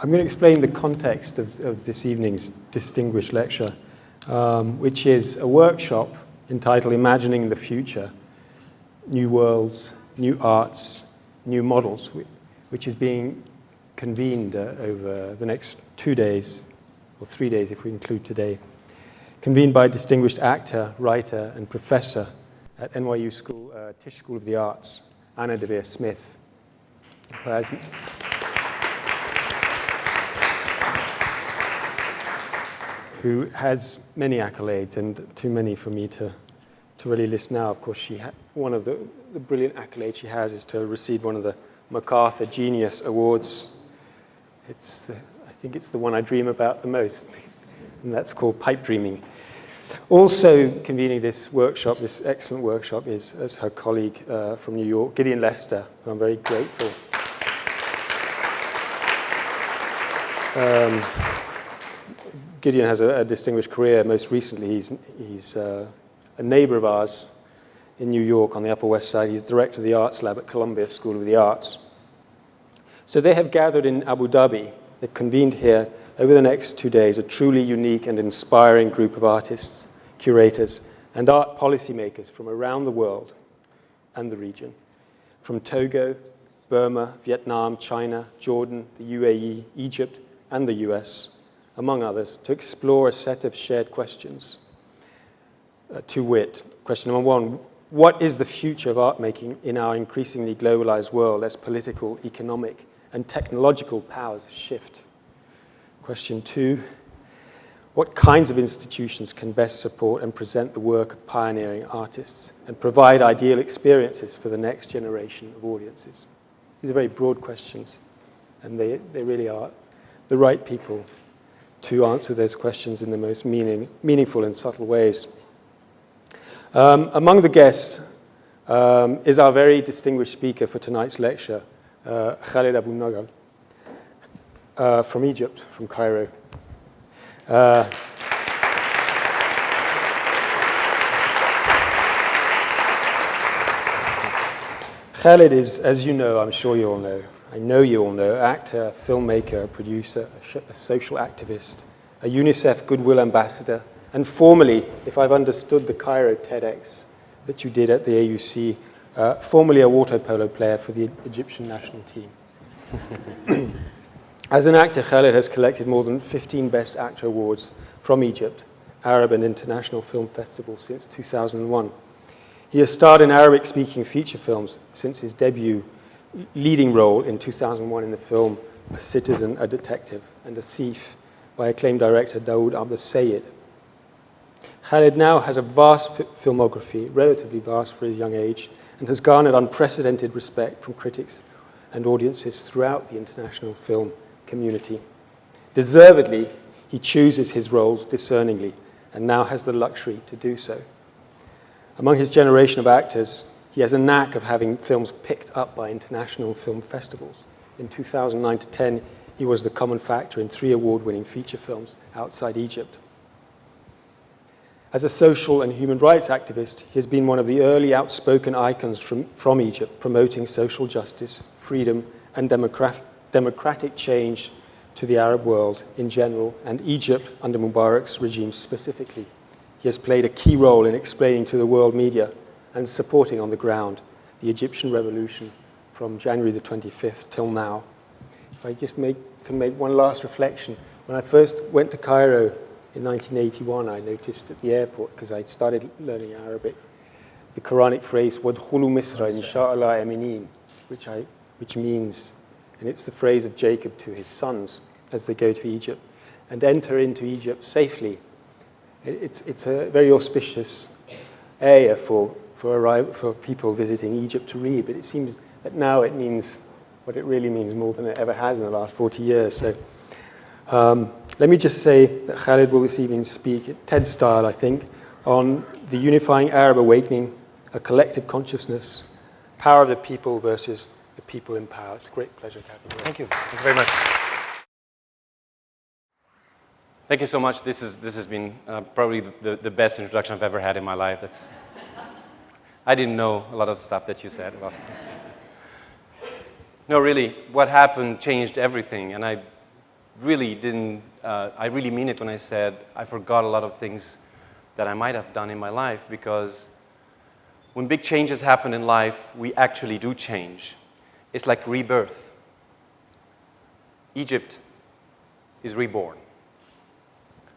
I'm going to explain the context of this evening's distinguished lecture, which is a workshop entitled Imagining the Future, New Worlds, New Arts, New Models, which is being convened over the next 2 days, or 3 days if we include today, convened by a distinguished actor, writer, and professor at NYU Tisch School of the Arts, Anna de Veer Smith, who has many accolades, and too many for me to really list now. Of course, one of the brilliant accolades she has is to receive one of the MacArthur Genius Awards. I think it's the one I dream about the most, and that's called Pipe Dreaming. Also convening this workshop, this excellent workshop, is as her colleague from New York, Gideon Lester, who I'm very grateful. Gideon has a distinguished career. Most recently, he's a neighbor of ours in New York on the Upper West Side. He's director of the Arts Lab at Columbia School of the Arts. So they have gathered in Abu Dhabi. They've convened here over the next 2 days, a truly unique and inspiring group of artists, curators, and art policymakers from around the world and the region, from Togo, Burma, Vietnam, China, Jordan, the UAE, Egypt, and the US, among others, to explore a set of shared questions. To wit, question number one, what is the future of art making in our increasingly globalized world as political, economic, and technological powers shift? Question two, what kinds of institutions can best support and present the work of pioneering artists and provide ideal experiences for the next generation of audiences? These are very broad questions, and they really are the right people to answer those questions in the most meaningful and subtle ways. Among the guests is our very distinguished speaker for tonight's lecture, Khaled Abol Naga, from Egypt, from Cairo. Khaled is, as you know, I'm sure you all know, I know you all know, actor, filmmaker, producer, a social activist, a UNICEF Goodwill Ambassador, and formerly, if I've understood the Cairo TEDx that you did at the AUC, formerly a water polo player for the Egyptian national team. As an actor, Khaled has collected more than 15 Best Actor awards from Egypt, Arab and international film festivals since 2001. He has starred in Arabic-speaking feature films since his debut leading role in 2001 in the film A Citizen, a Detective, and a Thief by acclaimed director Daoud Abdel-Sayed. Khaled now has a vast filmography, relatively vast for his young age, and has garnered unprecedented respect from critics and audiences throughout the international film community. Deservedly, he chooses his roles discerningly and now has the luxury to do so. Among his generation of actors, he has a knack of having films picked up by international film festivals. In 2009 to 10, he was the common factor in 3 award-winning feature films outside Egypt. As a social and human rights activist, he has been one of the early outspoken icons from Egypt, promoting social justice, freedom, and democratic change to the Arab world in general, and Egypt under Mubarak's regime specifically. He has played a key role in explaining to the world media and supporting on the ground the Egyptian revolution from January the 25th till now. If I just can make one last reflection. When I first went to Cairo in 1981, I noticed at the airport, because I started learning Arabic, the Quranic phrase, وَادْخُلُوا مِصْرَ إِنْ شَاءَ اللَّهُ آمِنِينَ, which means, and it's the phrase of Jacob to his sons as they go to Egypt, and enter into Egypt safely. It's a very auspicious area for people visiting Egypt to read, but it seems that now it means what it really means more than it ever has in the last 40 years. So let me just say that Khaled will this evening speak at TED style, I think, on the unifying Arab awakening, a collective consciousness, power of the people versus the people in power. It's a great pleasure to have you here. Thank you. Thank you very much. Thank you so much. This has been probably the best introduction I've ever had in my life. I didn't know a lot of stuff that you said about. No, really, what happened changed everything, and really didn't, I really mean it when I said I forgot a lot of things that I might have done in my life, because when big changes happen in life, we actually do change. It's like rebirth. Egypt is reborn.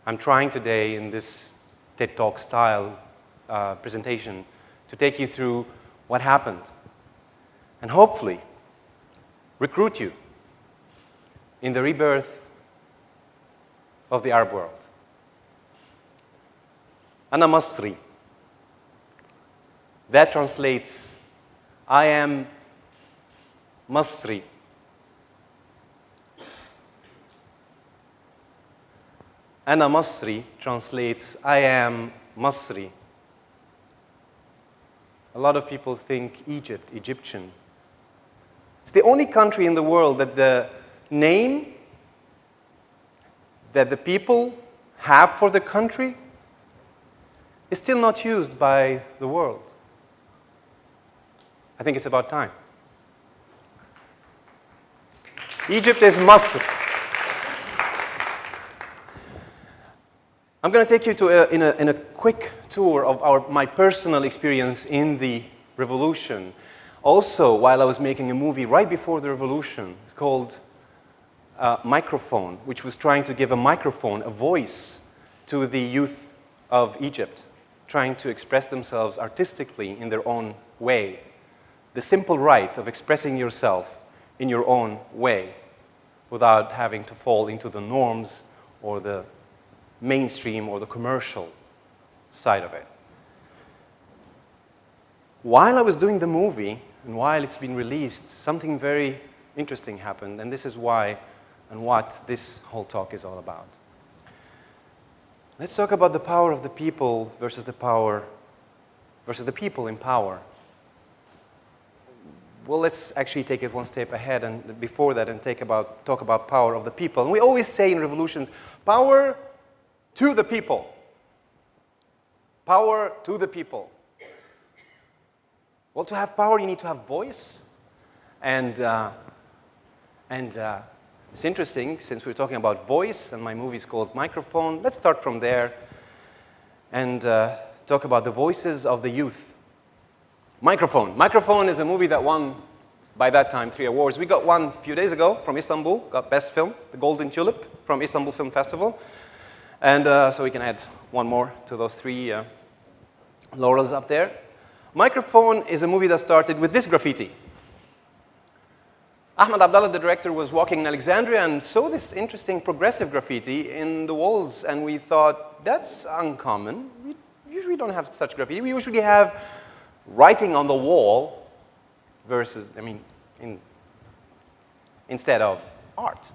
I'm trying today in this TED Talk style presentation to take you through what happened and hopefully recruit you in the rebirth of the Arab world. Ana Masri. That translates, I am Masri. Ana Masri translates, I am Masri. A lot of people think Egypt, Egyptian. It's the only country in the world that the name that the people have for the country is still not used by the world. I think it's about time. Egypt is Masr. I'm going to take you to in a quick tour of my personal experience in the revolution. Also, while I was making a movie right before the revolution called Microphone, which was trying to give a microphone, a voice to the youth of Egypt, trying to express themselves artistically in their own way. The simple right of expressing yourself in your own way without having to fall into the norms or the mainstream or the commercial side of it. While I was doing the movie and while it's been released, something very interesting happened, and this is why and what this whole talk is all about. Let's talk about the power of the people versus the people in power. Well, let's actually take it one step ahead and before that and talk about power of the people. And we always say in revolutions, power to the people. Power to the people. Well, to have power, you need to have voice. And it's interesting, since we're talking about voice, and my movie is called Microphone, let's start from there and talk about the voices of the youth. Microphone. Microphone is a movie that won, by that time, 3 awards. We got one a few days ago from Istanbul, got Best Film, the Golden Tulip from Istanbul Film Festival. And so we can add one more to those 3 laurels up there. Microphone is a movie that started with this graffiti. Ahmed Abdallah, the director, was walking in Alexandria and saw this interesting progressive graffiti in the walls. And we thought, that's uncommon. We usually don't have such graffiti. We usually have writing on the wall versus, instead of art,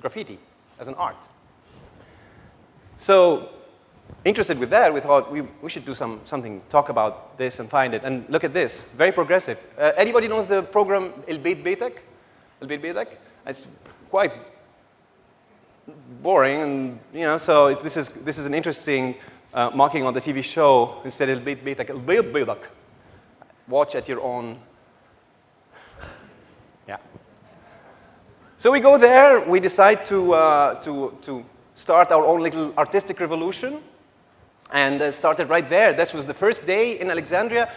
graffiti as an art. So, interested with that, we thought we should do something, talk about this and find it. And look at this, very progressive. Anybody knows the program El Beit Beitek? El Beit Beitek? It's quite boring, and so this is an interesting marking on the TV show. Instead, El Beit Beitek, El Beit Beitek. Watch at your own. Yeah. So we go there. We decide to start our own little artistic revolution, and started right there. This was the first day in Alexandria.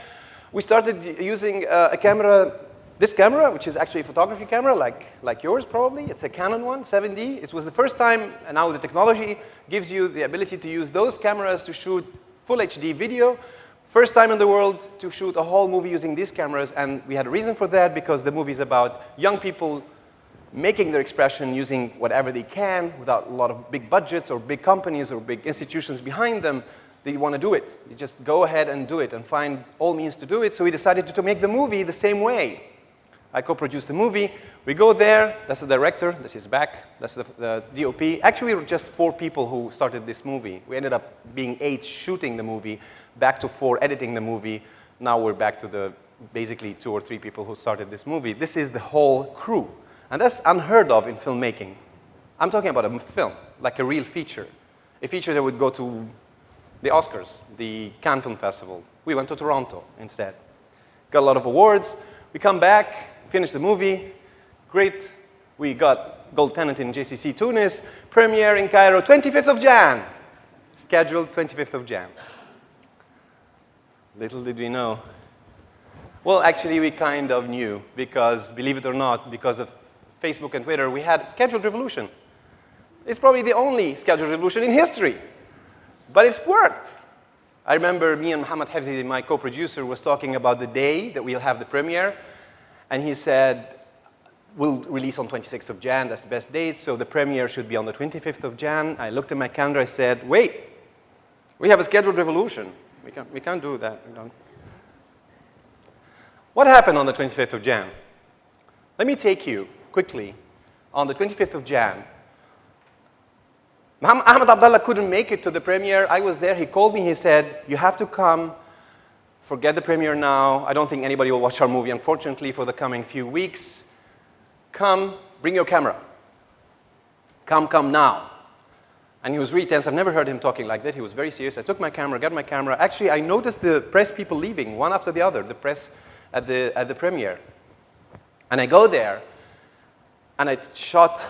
We started using a camera, this camera, which is actually a photography camera, like yours probably. It's a Canon one, 7D. It was the first time, and now the technology gives you the ability to use those cameras to shoot full HD video. First time in the world to shoot a whole movie using these cameras, and we had a reason for that because the movie is about young people making their expression using whatever they can without a lot of big budgets or big companies or big institutions behind them. They want to do it. You just go ahead and do it and find all means to do it. So we decided to make the movie the same way. I co-produced the movie. We go there. That's the director. This is back. That's the DOP. Actually, we were just 4 people who started this movie. We ended up being 8 shooting the movie, back to 4 editing the movie. Now we're back to the basically 2 or 3 people who started this movie. This is the whole crew. And that's unheard of in filmmaking. I'm talking about a film, like a real feature. A feature that would go to the Oscars, the Cannes Film Festival. We went to Toronto instead. Got a lot of awards. We come back, finish the movie. Great. We got gold tenant in JCC Tunis, premiere in Cairo, 25th of Jan. Scheduled 25th of Jan. Little did we know. Well, actually, we kind of knew because, believe it or not, because of Facebook and Twitter, we had scheduled revolution. It's probably the only scheduled revolution in history. But it worked. I remember me and Mohammed Hafzi, my co-producer, was talking about the day that we'll have the premiere. And he said, we'll release on 26th of Jan. That's the best date. So the premiere should be on the 25th of Jan. I looked at my calendar. I said, wait, we have a scheduled revolution. We can't do that. What happened on the 25th of Jan? Let me take you quickly. On the 25th of Jan, Ahmed Abdallah couldn't make it to the premiere. I was there. He called me. He said, you have to come. Forget the premiere now. I don't think anybody will watch our movie, unfortunately, for the coming few weeks. Come, bring your camera. Come now. And he was really tense. I've never heard him talking like that. He was very serious. I took my camera, got my camera. Actually, I noticed the press people leaving, one after the other, the press at the premiere. And I go there, and I shot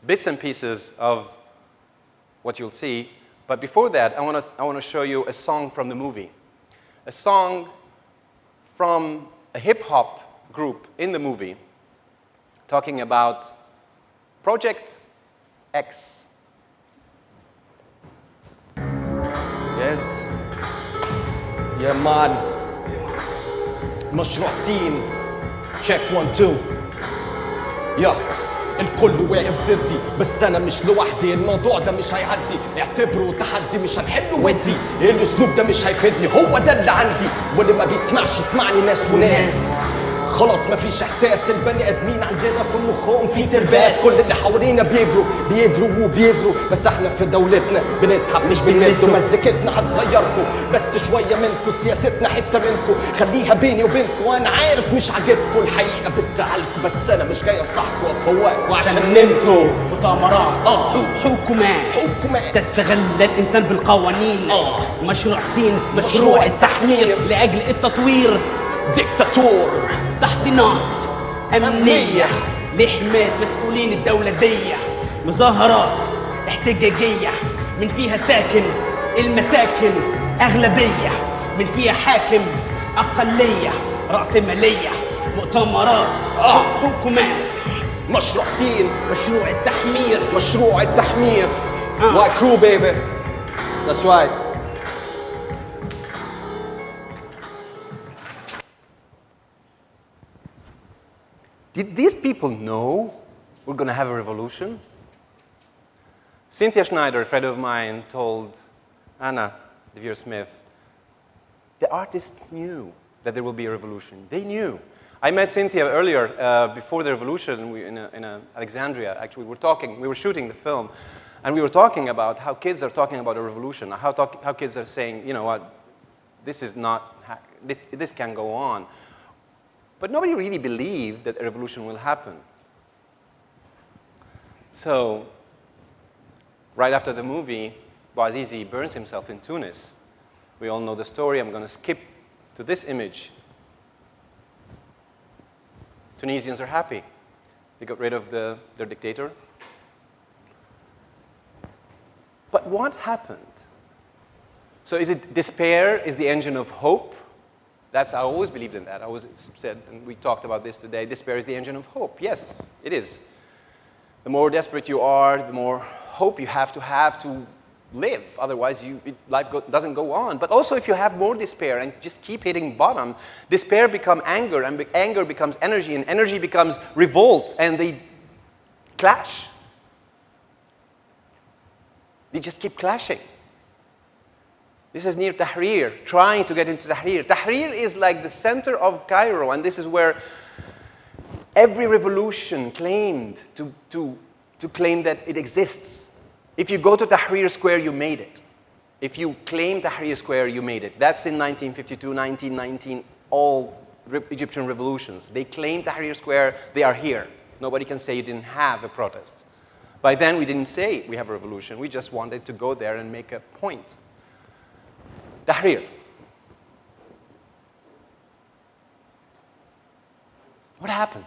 bits and pieces of what you'll see. But before that, I want to show you a song from the movie. A song from a hip-hop group in the movie talking about Project X. Yes. Yeah, man. مشروع سين. Check 1 2. Yeah. الكل واقف ضدي بس انا مش لوحدي الموضوع ده مش هيعدي اعتبره تحدي مش هنحله ودي الاسلوب ده مش هيفيدني هو ده اللي عندي واللي ما بيسمعش يسمعني ناس وناس خلاص مفيش احساس البني ادمين عندنا في مخهم في ترباس كل اللي حوالينا بيجروا بس احنا في دولتنا بنسحب مش بنمدوا مزيكتنا هتغيركم بس شويه منكم سياستنا حته منكم خليها بيني وبينكم وانا عارف مش عاجبكم الحقيقه بتزعلكم بس انا مش جاي انصحكم وافوقكم عشان نمتوا مؤتمرات حكومات تستغل الانسان بالقوانين مشروع سين مشروع التحمير لاجل التطوير ديكتاتور تحصينات أمنية لحماية مسؤولين الدولة دي مظاهرات احتجاجية من فيها ساكن المساكن أغلبية من فيها حاكم أقلية رأسمالية مؤتمرات حكومات مشروع سين مشروع التحمير White crew baby That's right Did these people know we're going to have a revolution? Cynthia Schneider, a friend of mine, told Anna DeVere-Smith, the artists knew that there will be a revolution. They knew. I met Cynthia earlier, before the revolution, in Alexandria. Actually, we were shooting the film, and we were talking about how kids are talking about a revolution, how kids are saying, you know what, this can't go on. But nobody really believed that a revolution will happen. So, right after the movie, Bouazizi burns himself in Tunis. We all know the story. I'm going to skip to this image. Tunisians are happy. They got rid of their dictator. But what happened? So is it despair is the engine of hope? I always believed in that. I always said, and we talked about this today, despair is the engine of hope. Yes, it is. The more desperate you are, the more hope you have to live. Otherwise, life doesn't go on. But also, if you have more despair and just keep hitting bottom, despair becomes anger, and anger becomes energy, and energy becomes revolt, and they clash. They just keep clashing. This is near Tahrir, trying to get into Tahrir. Tahrir is like the center of Cairo, and this is where every revolution claimed to claim that it exists. If you go to Tahrir Square, you made it. If you claim Tahrir Square, you made it. That's in 1952, 1919, all Egyptian revolutions. They claim Tahrir Square, they are here. Nobody can say you didn't have a protest. By then, we didn't say we have a revolution. We just wanted to go there and make a point. Tahrir. What happened?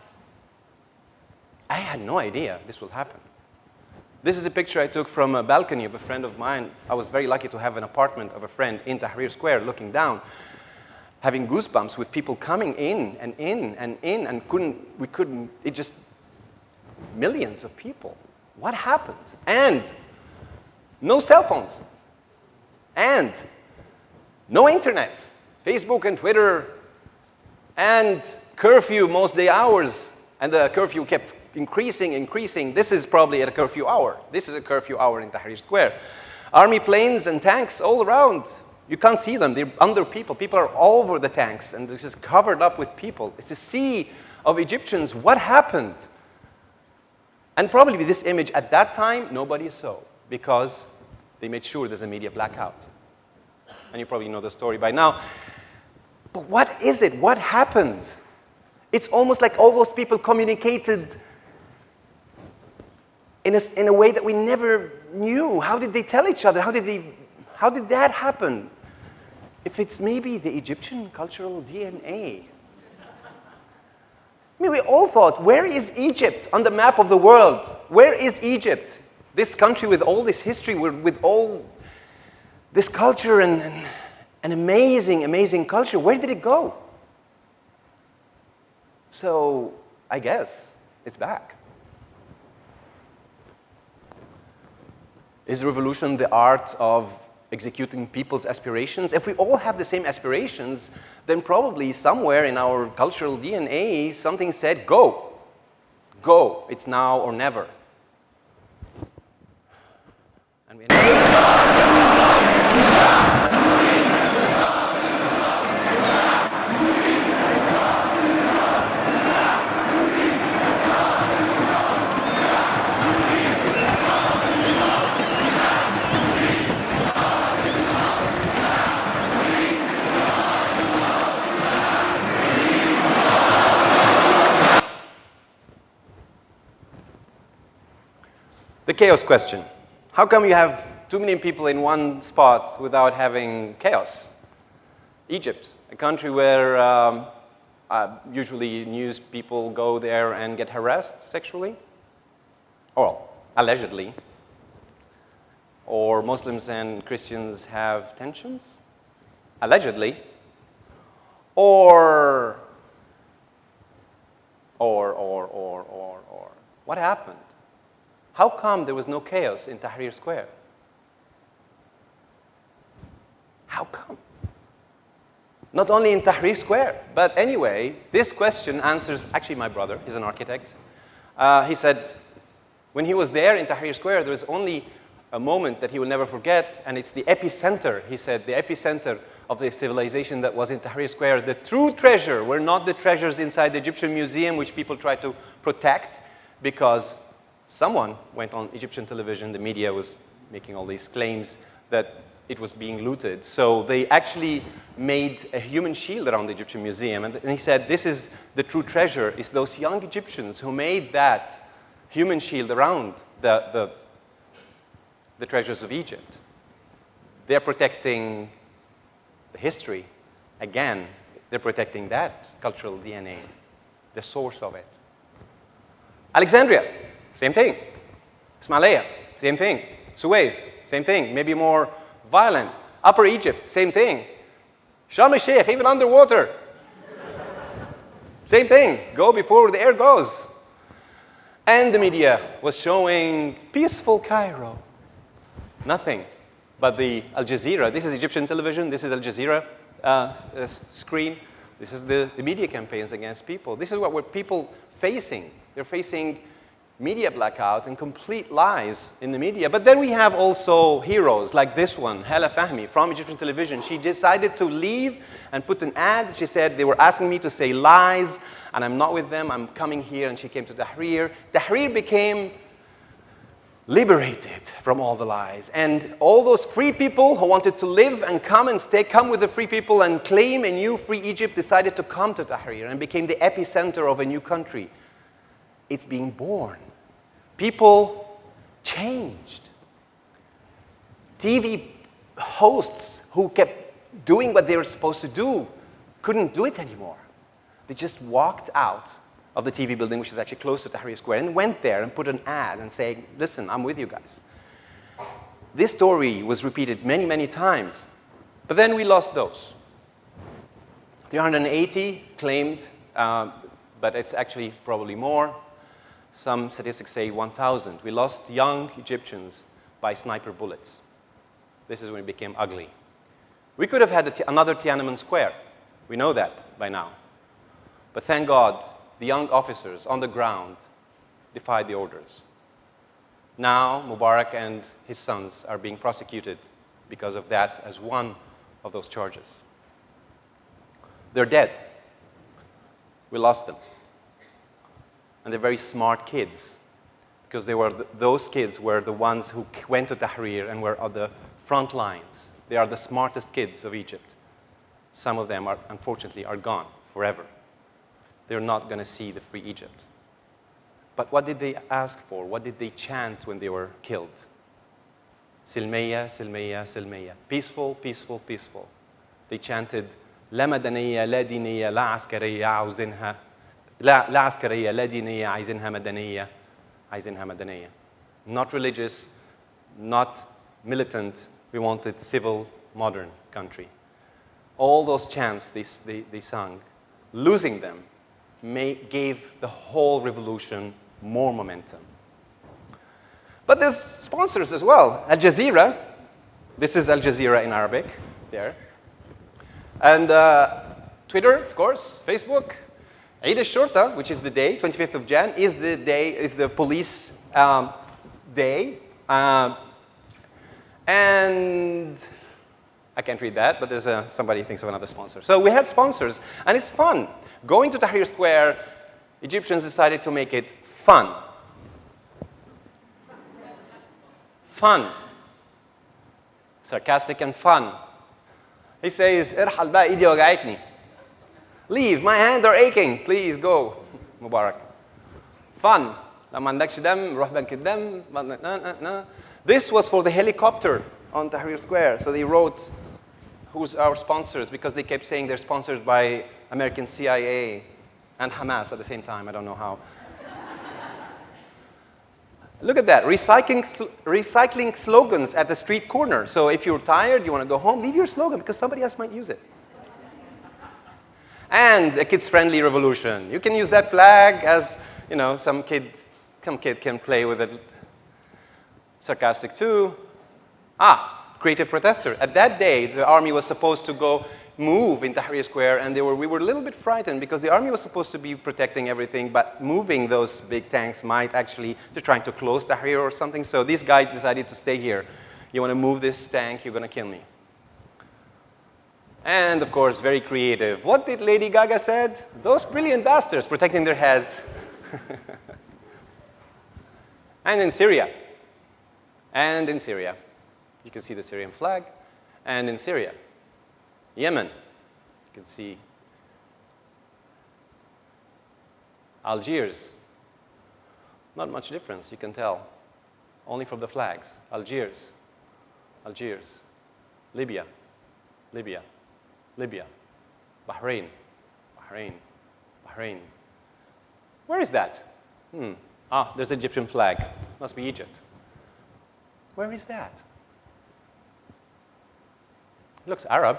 I had no idea this will happen. This is a picture I took from a balcony of a friend of mine. I was very lucky to have an apartment of a friend in Tahrir Square looking down, having goosebumps with people coming in and in and in, and it just, millions of people. What happened? And no cell phones. And no internet. Facebook and Twitter. And curfew most day hours. And the curfew kept increasing. This is probably at a curfew hour. This is a curfew hour in Tahrir Square. Army planes and tanks all around. You can't see them. They're under people. People are all over the tanks, and it's just covered up with people. It's a sea of Egyptians. What happened? And probably this image at that time, nobody saw, because they made sure there's a media blackout. And you probably know the story by now. But what is it? What happened? It's almost like all those people communicated in a way that we never knew. How did they tell each other? How did that happen? If it's maybe the Egyptian cultural DNA. I mean, we all thought, where is Egypt on the map of the world? Where is Egypt? This country with all this history, with all this culture and an amazing, amazing culture. Where did it go? So I guess it's back. Is revolution the art of executing people's aspirations? If we all have the same aspirations, then probably somewhere in our cultural DNA, something said, go. Go. It's now or never. And we the chaos question. How come you have too many people in one spot without having chaos? Egypt, a country where usually news people go there and get harassed sexually, or allegedly, or Muslims and Christians have tensions, allegedly, or what happened? How come there was no chaos in Tahrir Square? How come? Not only in Tahrir Square, but anyway, this question answers, actually my brother, he's an architect. He said, when he was there in Tahrir Square, there was only a moment that he will never forget, and it's the epicenter, he said, the epicenter of the civilization that was in Tahrir Square. The true treasure were not the treasures inside the Egyptian museum, which people try to protect, because someone went on Egyptian television, the media was making all these claims that it was being looted. So they actually made a human shield around the Egyptian museum. And he said, this is the true treasure, is those young Egyptians who made that human shield around the treasures of Egypt. They're protecting the history. Again, they're protecting that cultural DNA, the source of it. Alexandria, same thing. Ismailia, same thing. Suez, same thing. Maybe more violent. Upper Egypt, same thing. Sharm el-Sheikh, even underwater. Same thing. Go before the air goes. And the media was showing peaceful Cairo. Nothing but the Al Jazeera. This is Egyptian television. This is Al Jazeera screen. This is the media campaigns against people. This is what we're people facing. They're facing media blackout and complete lies in the media. But then we have also heroes like this one, Hala Fahmy from Egyptian television. She decided to leave and put an ad. She said, they were asking me to say lies, and I'm not with them. I'm coming here, and she came to Tahrir. Tahrir became liberated from all the lies. And all those free people who wanted to live and come and stay, come with the free people and claim a new free Egypt, decided to come to Tahrir and became the epicenter of a new country. It's being born. People changed. TV hosts who kept doing what they were supposed to do couldn't do it anymore. They just walked out of the TV building, which is actually close to Tahrir Square, and went there and put an ad and saying, listen, I'm with you guys. This story was repeated many, many times, but then we lost those. 380 claimed, but it's actually probably more. Some statistics say 1,000. We lost young Egyptians by sniper bullets. This is when it became ugly. We could have had another Tiananmen Square. We know that by now. But thank God, the young officers on the ground defied the orders. Now, Mubarak and his sons are being prosecuted because of that as one of those charges. They're dead. We lost them. And they're very smart kids, because they were those kids were the ones who went to Tahrir and were on the front lines. They are the smartest kids of Egypt. Some of them, unfortunately, are gone forever. They're not going to see the free Egypt. But what did they ask for? What did they chant when they were killed? Silmiya, silmiya, silmiya. Peaceful, peaceful, peaceful. They chanted, لا مدنية لا دينية لا عسكرية عاوزينها لا عسكرية لا دينية عايزينها مدنية عايزينها مدنية. Not religious, not militant. We wanted civil, modern country. All those chants they sung, losing them gave the whole revolution more momentum. But there's sponsors as well. Al Jazeera, this is Al Jazeera in Arabic, there. And Twitter, of course, Facebook. Eid al-Shurta, which is the day, 25th of Jan, is the police day. And I can't read that, but there's somebody thinks of another sponsor. So we had sponsors, and it's fun. Going to Tahrir Square, Egyptians decided to make it fun. Fun. Sarcastic and fun. He says, ارحل بقى ايدي وجعتني. Leave, my hands are aching. Please go. Mubarak. Fun. لما عندكش دم روح بنك الدم. This was for the helicopter on Tahrir Square. So they wrote, who's our sponsors? Because they kept saying they're sponsored by American CIA and Hamas at the same time. I don't know how. Look at that, recycling slogans at the street corner. So if you're tired, you want to go home, leave your slogan because somebody else might use it. And a kids-friendly revolution. You can use that flag as, you know, some kid can play with it. Sarcastic too. Creative protester. At that day, the army was supposed to go move in Tahrir Square, and we were a little bit frightened because the army was supposed to be protecting everything, but moving those big tanks might actually, they're trying to close Tahrir or something, so these guys decided to stay here. You want to move this tank, you're going to kill me. And of course, very creative. What did Lady Gaga said? Those brilliant bastards protecting their heads. And in Syria. You can see the Syrian flag. And in Syria. Yemen, you can see. Algiers, not much difference, you can tell, only from the flags. Algiers, Libya, Bahrain. Where is that? There's the Egyptian flag, must be Egypt. Where is that? It looks Arab.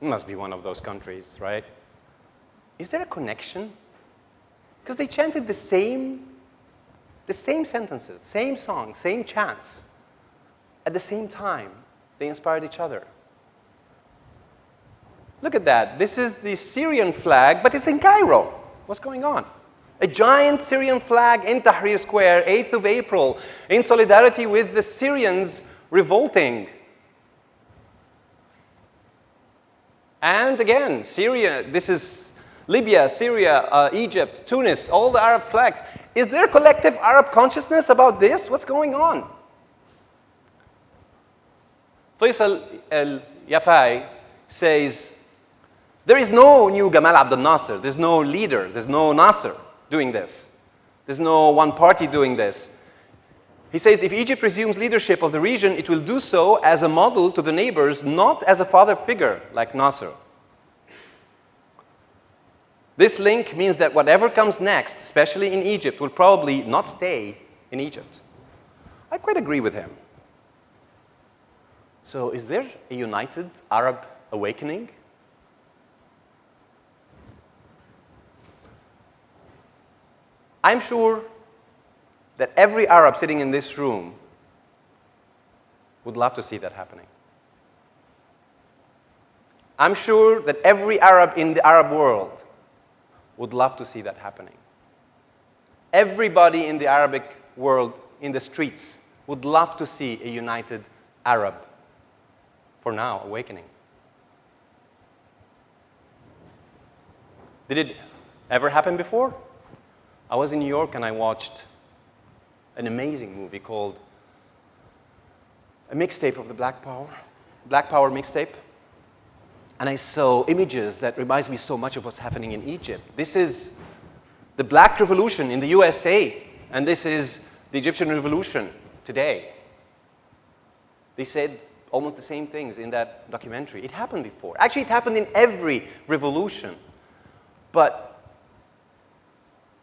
It must be one of those countries, right? Is there a connection? Because they chanted the same sentences, same songs, same chants. At the same time, they inspired each other. Look at that. This is the Syrian flag, but it's in Cairo. What's going on? A giant Syrian flag in Tahrir Square, 8th of April, in solidarity with the Syrians revolting. And again, Syria, this is Libya, Syria, Egypt, Tunis, all the Arab flags. Is there collective Arab consciousness about this? What's going on? Faisal al-Yafai says, there is no new Gamal Abdel Nasser. There's no leader. There's no Nasser doing this. There's no one party doing this. He says, if Egypt resumes leadership of the region, it will do so as a model to the neighbors, not as a father figure like Nasser. This link means that whatever comes next, especially in Egypt, will probably not stay in Egypt. I quite agree with him. So is there a united Arab awakening? I'm sure that every Arab sitting in this room would love to see that happening. I'm sure that every Arab in the Arab world would love to see that happening. Everybody in the Arabic world in the streets would love to see a united Arab, for now, awakening. Did it ever happen before? I was in New York and I watched an amazing movie called a mixtape of the Black Power mixtape. And I saw images that reminds me so much of what's happening in Egypt. This is the Black Revolution in the USA, and this is the Egyptian Revolution today. They said almost the same things in that documentary. It happened before. Actually, it happened in every revolution. But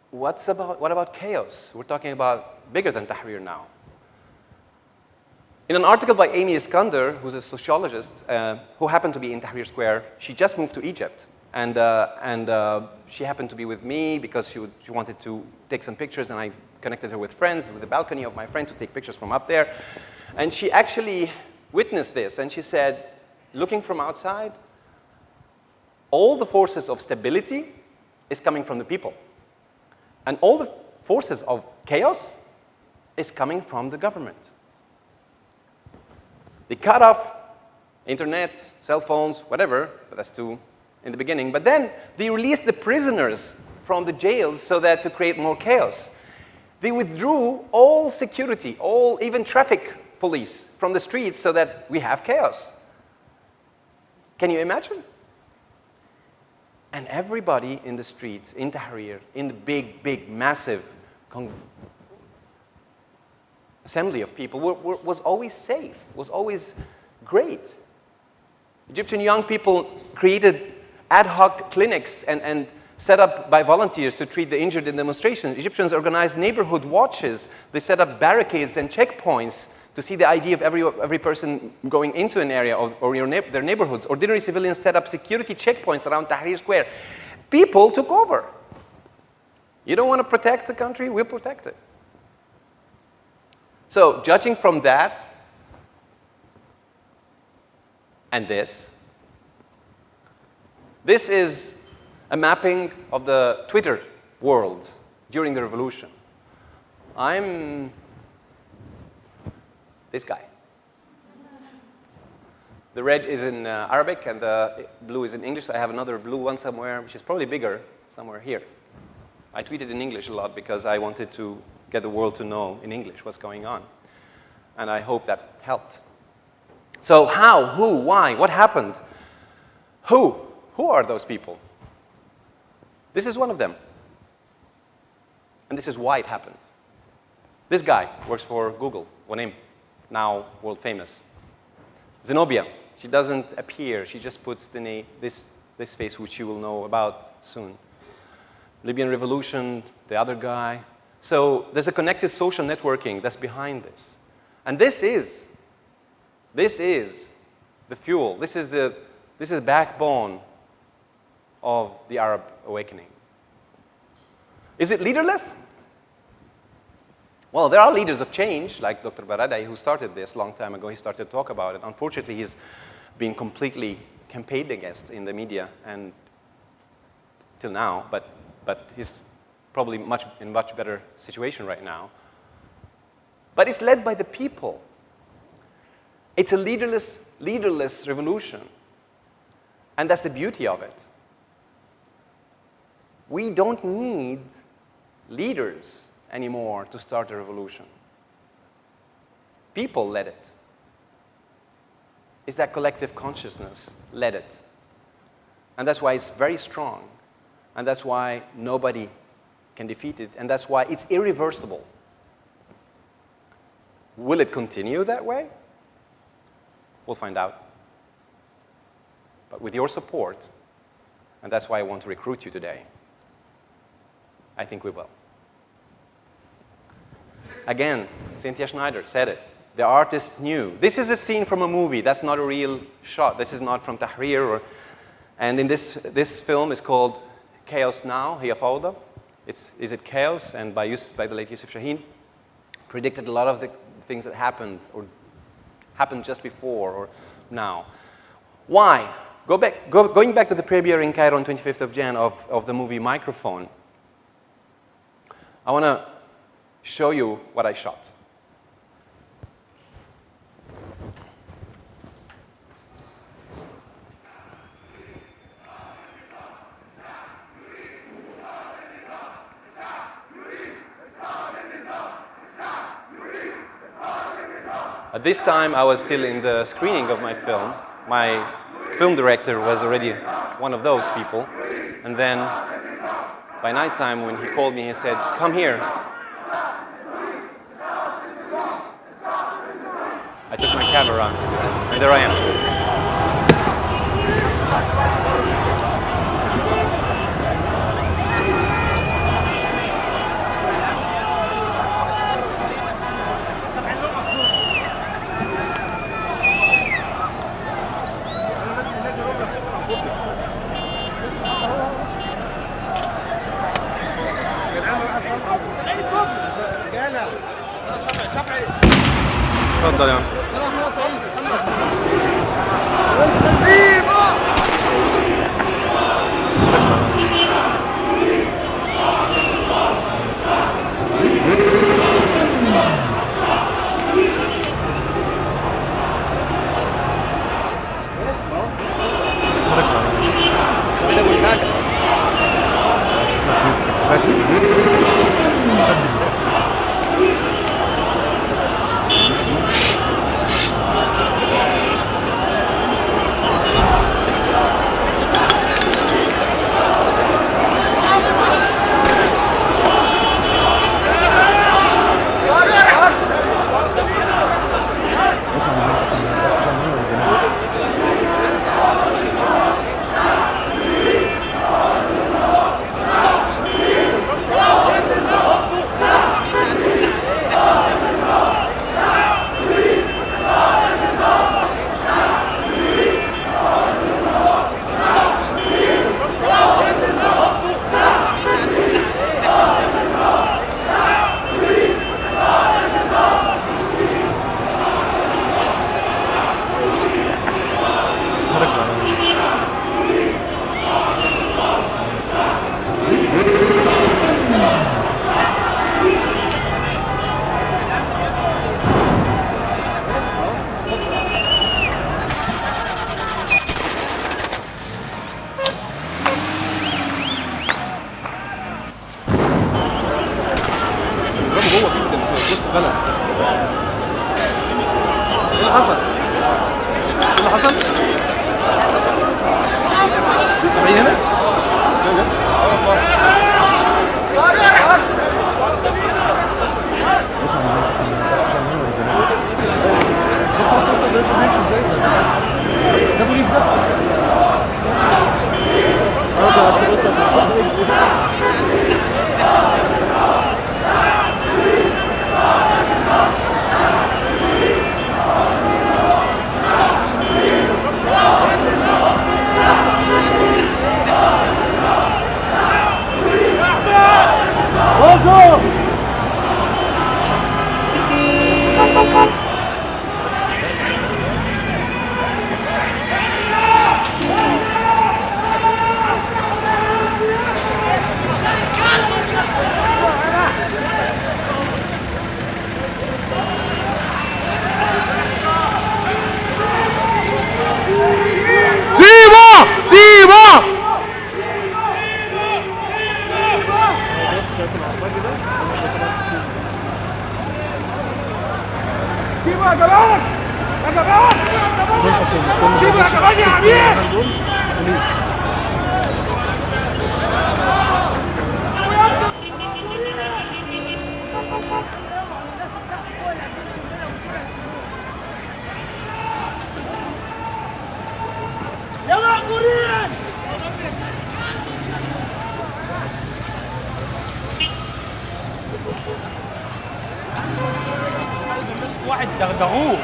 what about chaos? We're talking about bigger than Tahrir now. In an article by Amy Iskander, who's a sociologist, who happened to be in Tahrir Square, she just moved to Egypt. And she happened to be with me because she wanted to take some pictures, and I connected her with friends, with the balcony of my friend to take pictures from up there. And she actually witnessed this, and she said, looking from outside, all the forces of stability is coming from the people. And all the forces of chaos is coming from the government. They cut off internet, cell phones, whatever, but that's too in the beginning. But then they released the prisoners from the jails so that to create more chaos. They withdrew all security, even traffic police from the streets so that we have chaos. Can you imagine? And everybody in the streets, in Tahrir, in the big, massive assembly of people was always safe, was always great. Egyptian young people created ad hoc clinics and set up by volunteers to treat the injured in demonstrations. Egyptians organized neighborhood watches. They set up barricades and checkpoints to see the ID of every person going into an area or their neighborhoods. Ordinary civilians set up security checkpoints around Tahrir Square. People took over. You don't want to protect the country? We'll protect it. So, judging from that and this is a mapping of the Twitter world during the revolution. I'm this guy. The red is in Arabic and the blue is in English. So I have another blue one somewhere, which is probably bigger, somewhere here. I tweeted in English a lot because I wanted to get the world to know in English what's going on. And I hope that helped. So how, who, why, what happened? Who are those people? This is one of them. And this is why it happened. This guy works for Google, Wanim, now world famous. Zenobia, she doesn't appear, she just puts this face, which you will know about soon. Libyan revolution, the other guy. So there's a connected social networking that's behind this. And this is the fuel. This is the backbone of the Arab awakening. Is it leaderless? Well, there are leaders of change, like Dr. Baradei, who started this a long time ago. He started to talk about it. Unfortunately, he's been completely campaigned against in the media and till now, but he's probably in a much better situation right now. But it's led by the people. It's a leaderless revolution. And that's the beauty of it. We don't need leaders anymore to start a revolution. People led it. It's that collective consciousness led it. And that's why it's very strong. And that's why nobody can defeat it. And that's why it's irreversible. Will it continue that way? We'll find out. But with your support, and that's why I want to recruit you today, I think we will. Again, Cynthia Schneider said it. The artists knew. This is a scene from a movie. That's not a real shot. This is not from Tahrir. And in this film is called Chaos Now, Hiya Fawda. Is it Chaos? And by the late Yusuf Shaheen, predicted a lot of the things that happened or happened just before or now. Why? Going back to the premiere in Cairo on 25th of Jan of the movie Microphone, I want to show you what I shot. At this time, I was still in the screening of my film. My film director was already one of those people. And then, by nighttime, when he called me, he said, "Come here." I took my camera, and there I am. اتفضل يا عم. واحد دغدغوه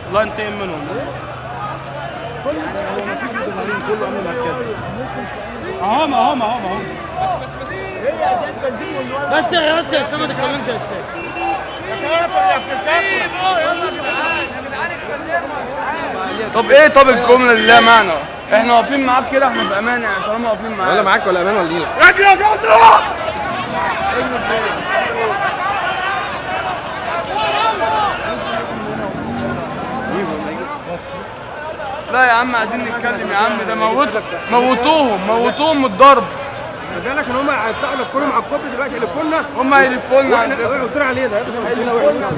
الله ينتقم منهم. اهو بس يا استاذ ما تتكلمش يا استاذ. طب ايه الجمله اللي لها معنى؟ احنا واقفين معاك كده، احنا في امان يعني طالما واقفين معاك. ولا معاك ولا امان ولا لينا. لا يا عم قاعدين نتكلم يا عم، ده موتوهم الضرب. ده عشان هم هيطلعوا يلفونا على الكوبري دلوقتي، يلفونا هم هيلفوا لنا على الكوبري يحطونا عليه. ده مش هيلفونا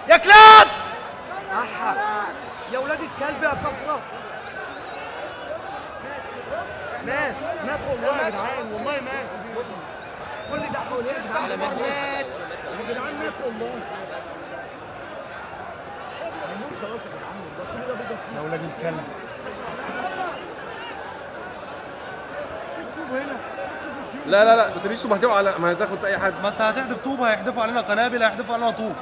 يا كلاب يا ولاد الكلب يا كفره. مات والله يا جدعان، والله مات. كل ده حواليه يا جدعان، يا جدعان مات والله. هيموت خلاص يا جدعان والله، كل ده بيضرب فيه يا ولاد الكلب. لا ما تريش طوب، هتقع على ما هتاخد اي حد. ما انت هتحدف طوب هيحدفوا علينا قنابل، هيحدفوا علينا طوب.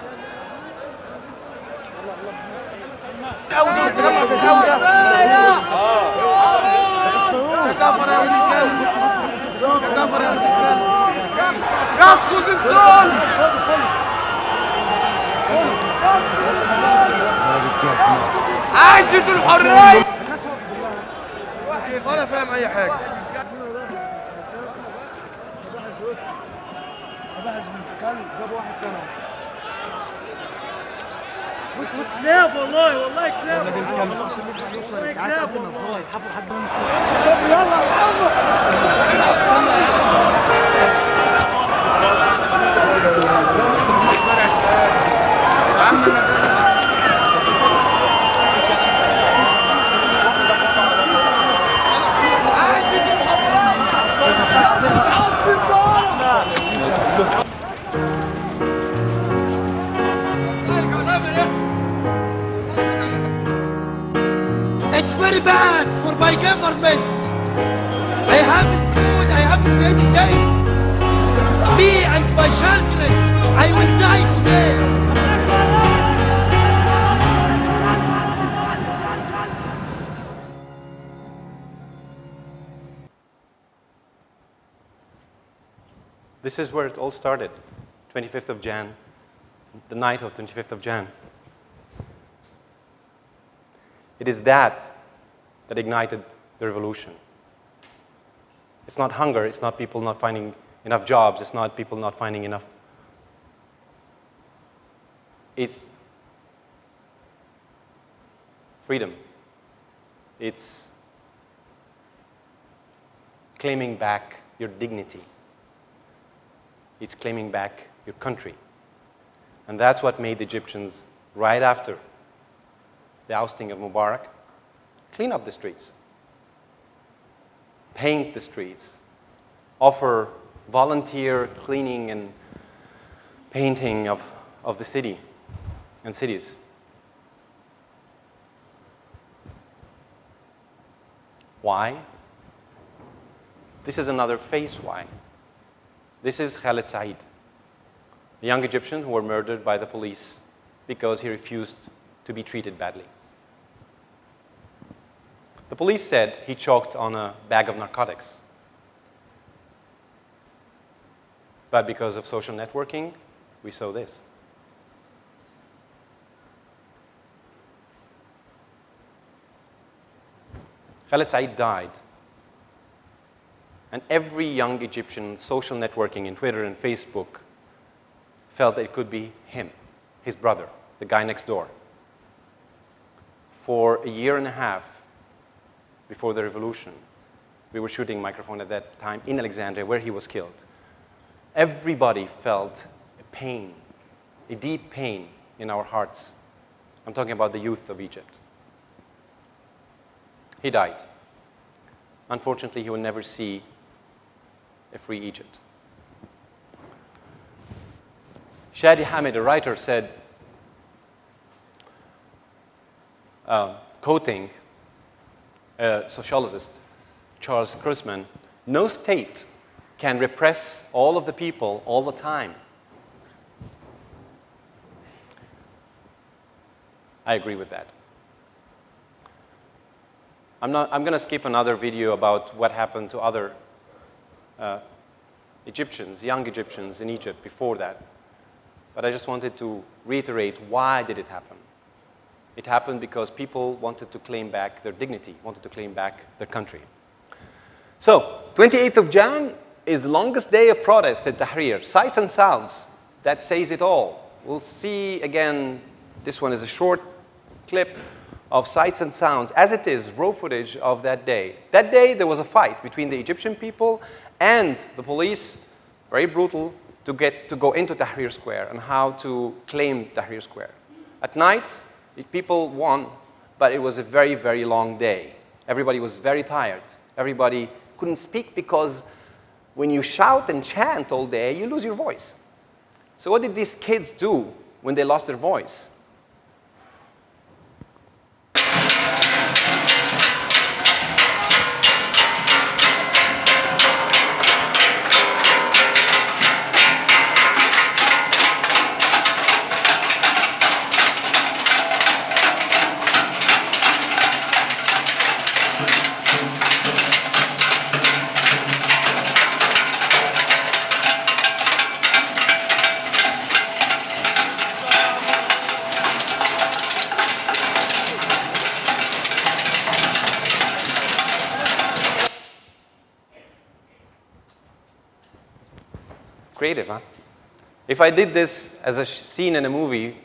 يسقط الظلم. عاشت الحرية. ولا فاهم اي حاجة. بحث بنت كلب جاب واحد كلب. بص كلاب والله كلاب. والله عشان نلحق نوصل اسعاف قبل ما يفضلوا يزحفوا لحد ما نوصل. يلا يا محمد. It's very bad for my government. I haven't food, I haven't anything. Me and my children, I will die today. This is where it all started, 25th of Jan, the night of 25th of Jan. It is that ignited the revolution. It's not hunger, it's not people not finding enough jobs, it's not people not finding enough. It's freedom. It's claiming back your dignity. It's claiming back your country. And that's what made the Egyptians, right after the ousting of Mubarak, clean up the streets, paint the streets, offer volunteer cleaning and painting of the city and cities. Why? This is another face why. This is Khaled Said, a young Egyptian who were murdered by the police because he refused to be treated badly. The police said he choked on a bag of narcotics. But because of social networking, we saw this. Khaled Said died. And every young Egyptian social networking in Twitter and Facebook felt that it could be him, his brother, the guy next door. For a year and a half before the revolution, we were shooting microphone at that time in Alexandria where he was killed. Everybody felt a pain a deep pain in our hearts. I'm talking about the youth of Egypt. He died. Unfortunately, he will never see a free Egypt. Shadi Hamid, a writer, said, quoting a sociologist, Charles Kurzman, no state can repress all of the people all the time. I agree with that. I'm going to skip another video about what happened to other Egyptians, young Egyptians in Egypt before that. But I just wanted to reiterate, why did it happen? It happened because people wanted to claim back their dignity, wanted to claim back their country. So, 28th of Jan is the longest day of protest at Tahrir. Sights and sounds, that says it all. We'll see again, this one is a short clip of sights and sounds, as it is, raw footage of that day. That day, there was a fight between the Egyptian people and the police, very brutal, to go into Tahrir Square and how to claim Tahrir Square. At night, people won, but it was a very, very long day. Everybody was very tired. Everybody couldn't speak because when you shout and chant all day, you lose your voice. So what did these kids do when they lost their voice? Creative, huh? If I did this as a scene in a movie,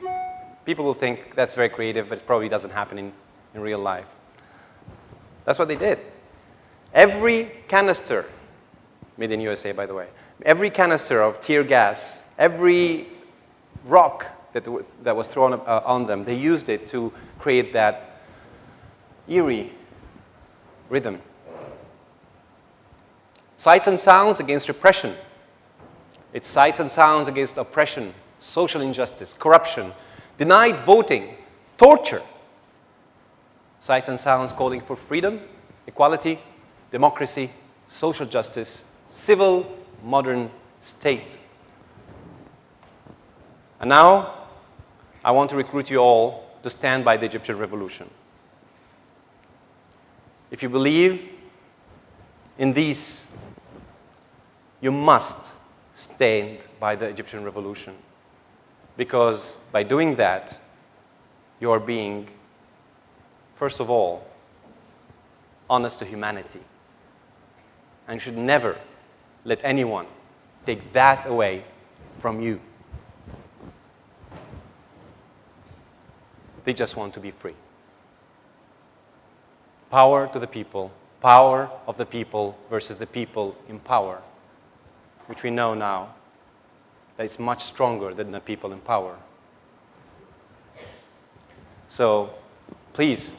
people will think that's very creative, but it probably doesn't happen in real life. That's what they did. Every canister, made in USA, by the way, every canister of tear gas, every rock that was thrown on them, they used it to create that eerie rhythm. Sights and sounds against repression. It's sights and sounds against oppression, social injustice, corruption, denied voting, torture. Sights and sounds calling for freedom, equality, democracy, social justice, civil, modern state. And now, I want to recruit you all to stand by the Egyptian revolution. If you believe in these, you must stand by the Egyptian revolution. Because by doing that, you are being, first of all, honest to humanity. And you should never let anyone take that away from you. They just want to be free. Power to the people, power of the people versus the people in power, which we know now that it's much stronger than the people in power. So please,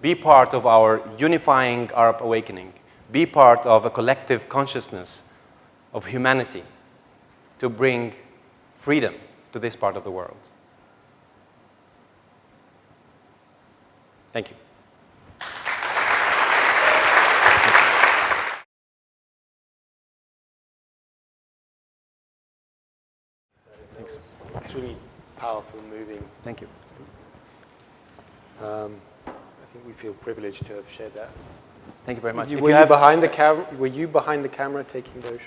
be part of our unifying Arab awakening. Be part of a collective consciousness of humanity to bring freedom to this part of the world. Thank you. Thanks. Extremely powerful, moving. Thank you. I think we feel privileged to have shared that. Thank you very much. Were you behind the camera taking those?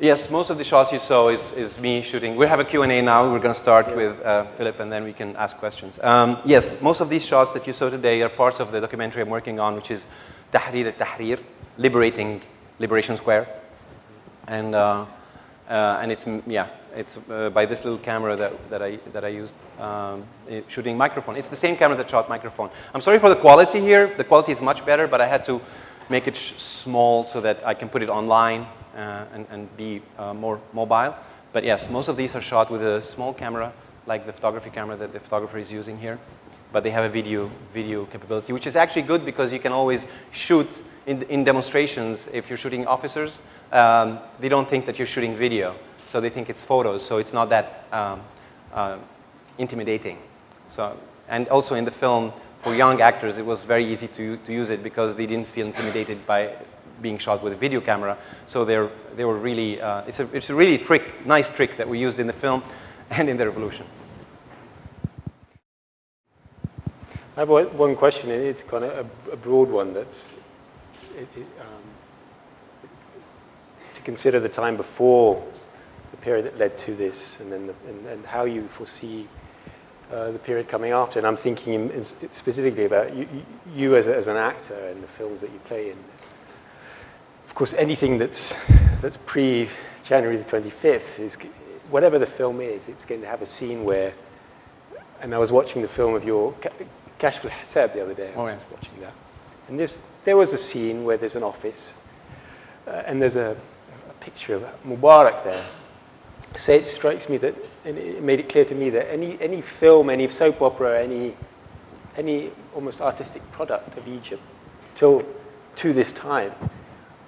Yes, most of the shots you saw is me shooting. We have a Q&A now. We're going to start with Philip, and then we can ask questions. Yes, most of these shots that you saw today are parts of the documentary I'm working on, which is Tahrir, Liberation Square. And it's, yeah, it's by this little camera that I used shooting microphone. It's the same camera that shot microphone. I'm sorry for the quality here. The quality is much better, but I had to make it small so that I can put it online and be more mobile. But yes, most of these are shot with a small camera like the photography camera that the photographer is using here, but they have a video capability, which is actually good because you can always shoot in demonstrations. If you're shooting officers, they don't think that you're shooting video, so they think it's photos, so it's not that intimidating. So, and also in the film, for young actors, it was very easy to use it because they didn't feel intimidated by being shot with a video camera. So they were really, it's a really nice trick that we used in the film and in the revolution. I have one question, and it's kind of a broad one. That's to consider the time before the period that led to this, and then and how you foresee the period coming after. And I'm thinking specifically about you as an actor and the films that you play in. Of course, anything that's pre-January the 25th is, whatever the film is, it's going to have a scene where, and I was watching the film of your Kashf al-Hisab the other day. I was watching that. And there was a scene where there's an office, and there's a picture of Mubarak there. So it strikes me that, and it made it clear to me that any film, any soap opera, any almost artistic product of Egypt to this time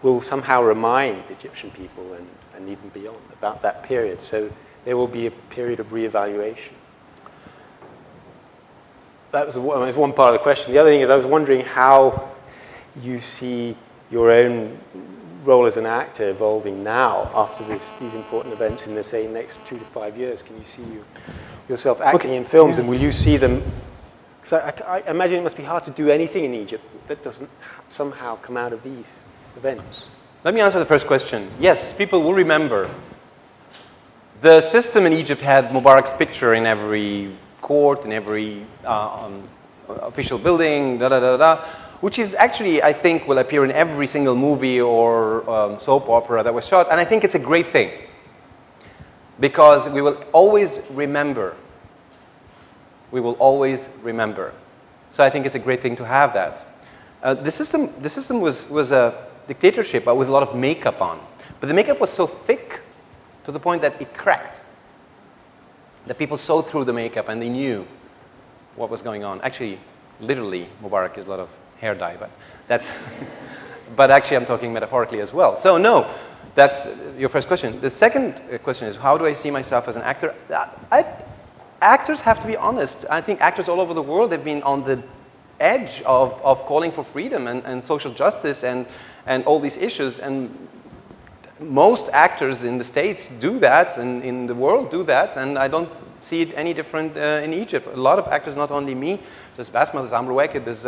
will somehow remind the Egyptian people and even beyond about that period. So there will be a period of reevaluation. That was one part of the question. The other thing is I was wondering how you see your own role as an actor evolving now after these important events in the, say, next 2 to 5 years. Can you see yourself acting in films, and will you see them? Because I imagine it must be hard to do anything in Egypt that doesn't somehow come out of these events. Let me answer the first question. Yes, people will remember. The system in Egypt had Mubarak's picture in every court, in every official building, which is actually, I think, will appear in every single movie or soap opera that was shot. And I think it's a great thing because we will always remember. We will always remember. So I think it's a great thing to have that. The system was a dictatorship, but with a lot of makeup on. But the makeup was so thick to the point that it cracked. The people saw through the makeup and they knew what was going on. Actually, literally, Mubarak is a lot of hair dye, but that's. But actually, I'm talking metaphorically as well. So no, that's your first question. The second question is, how do I see myself as an actor? Actors have to be honest. I think actors all over the world have been on the edge of calling for freedom and social justice and all these issues. And most actors in the States do that, and in the world do that, and I don't see it any different in Egypt. A lot of actors, not only me, there's Basma, there's Amr Waked, there's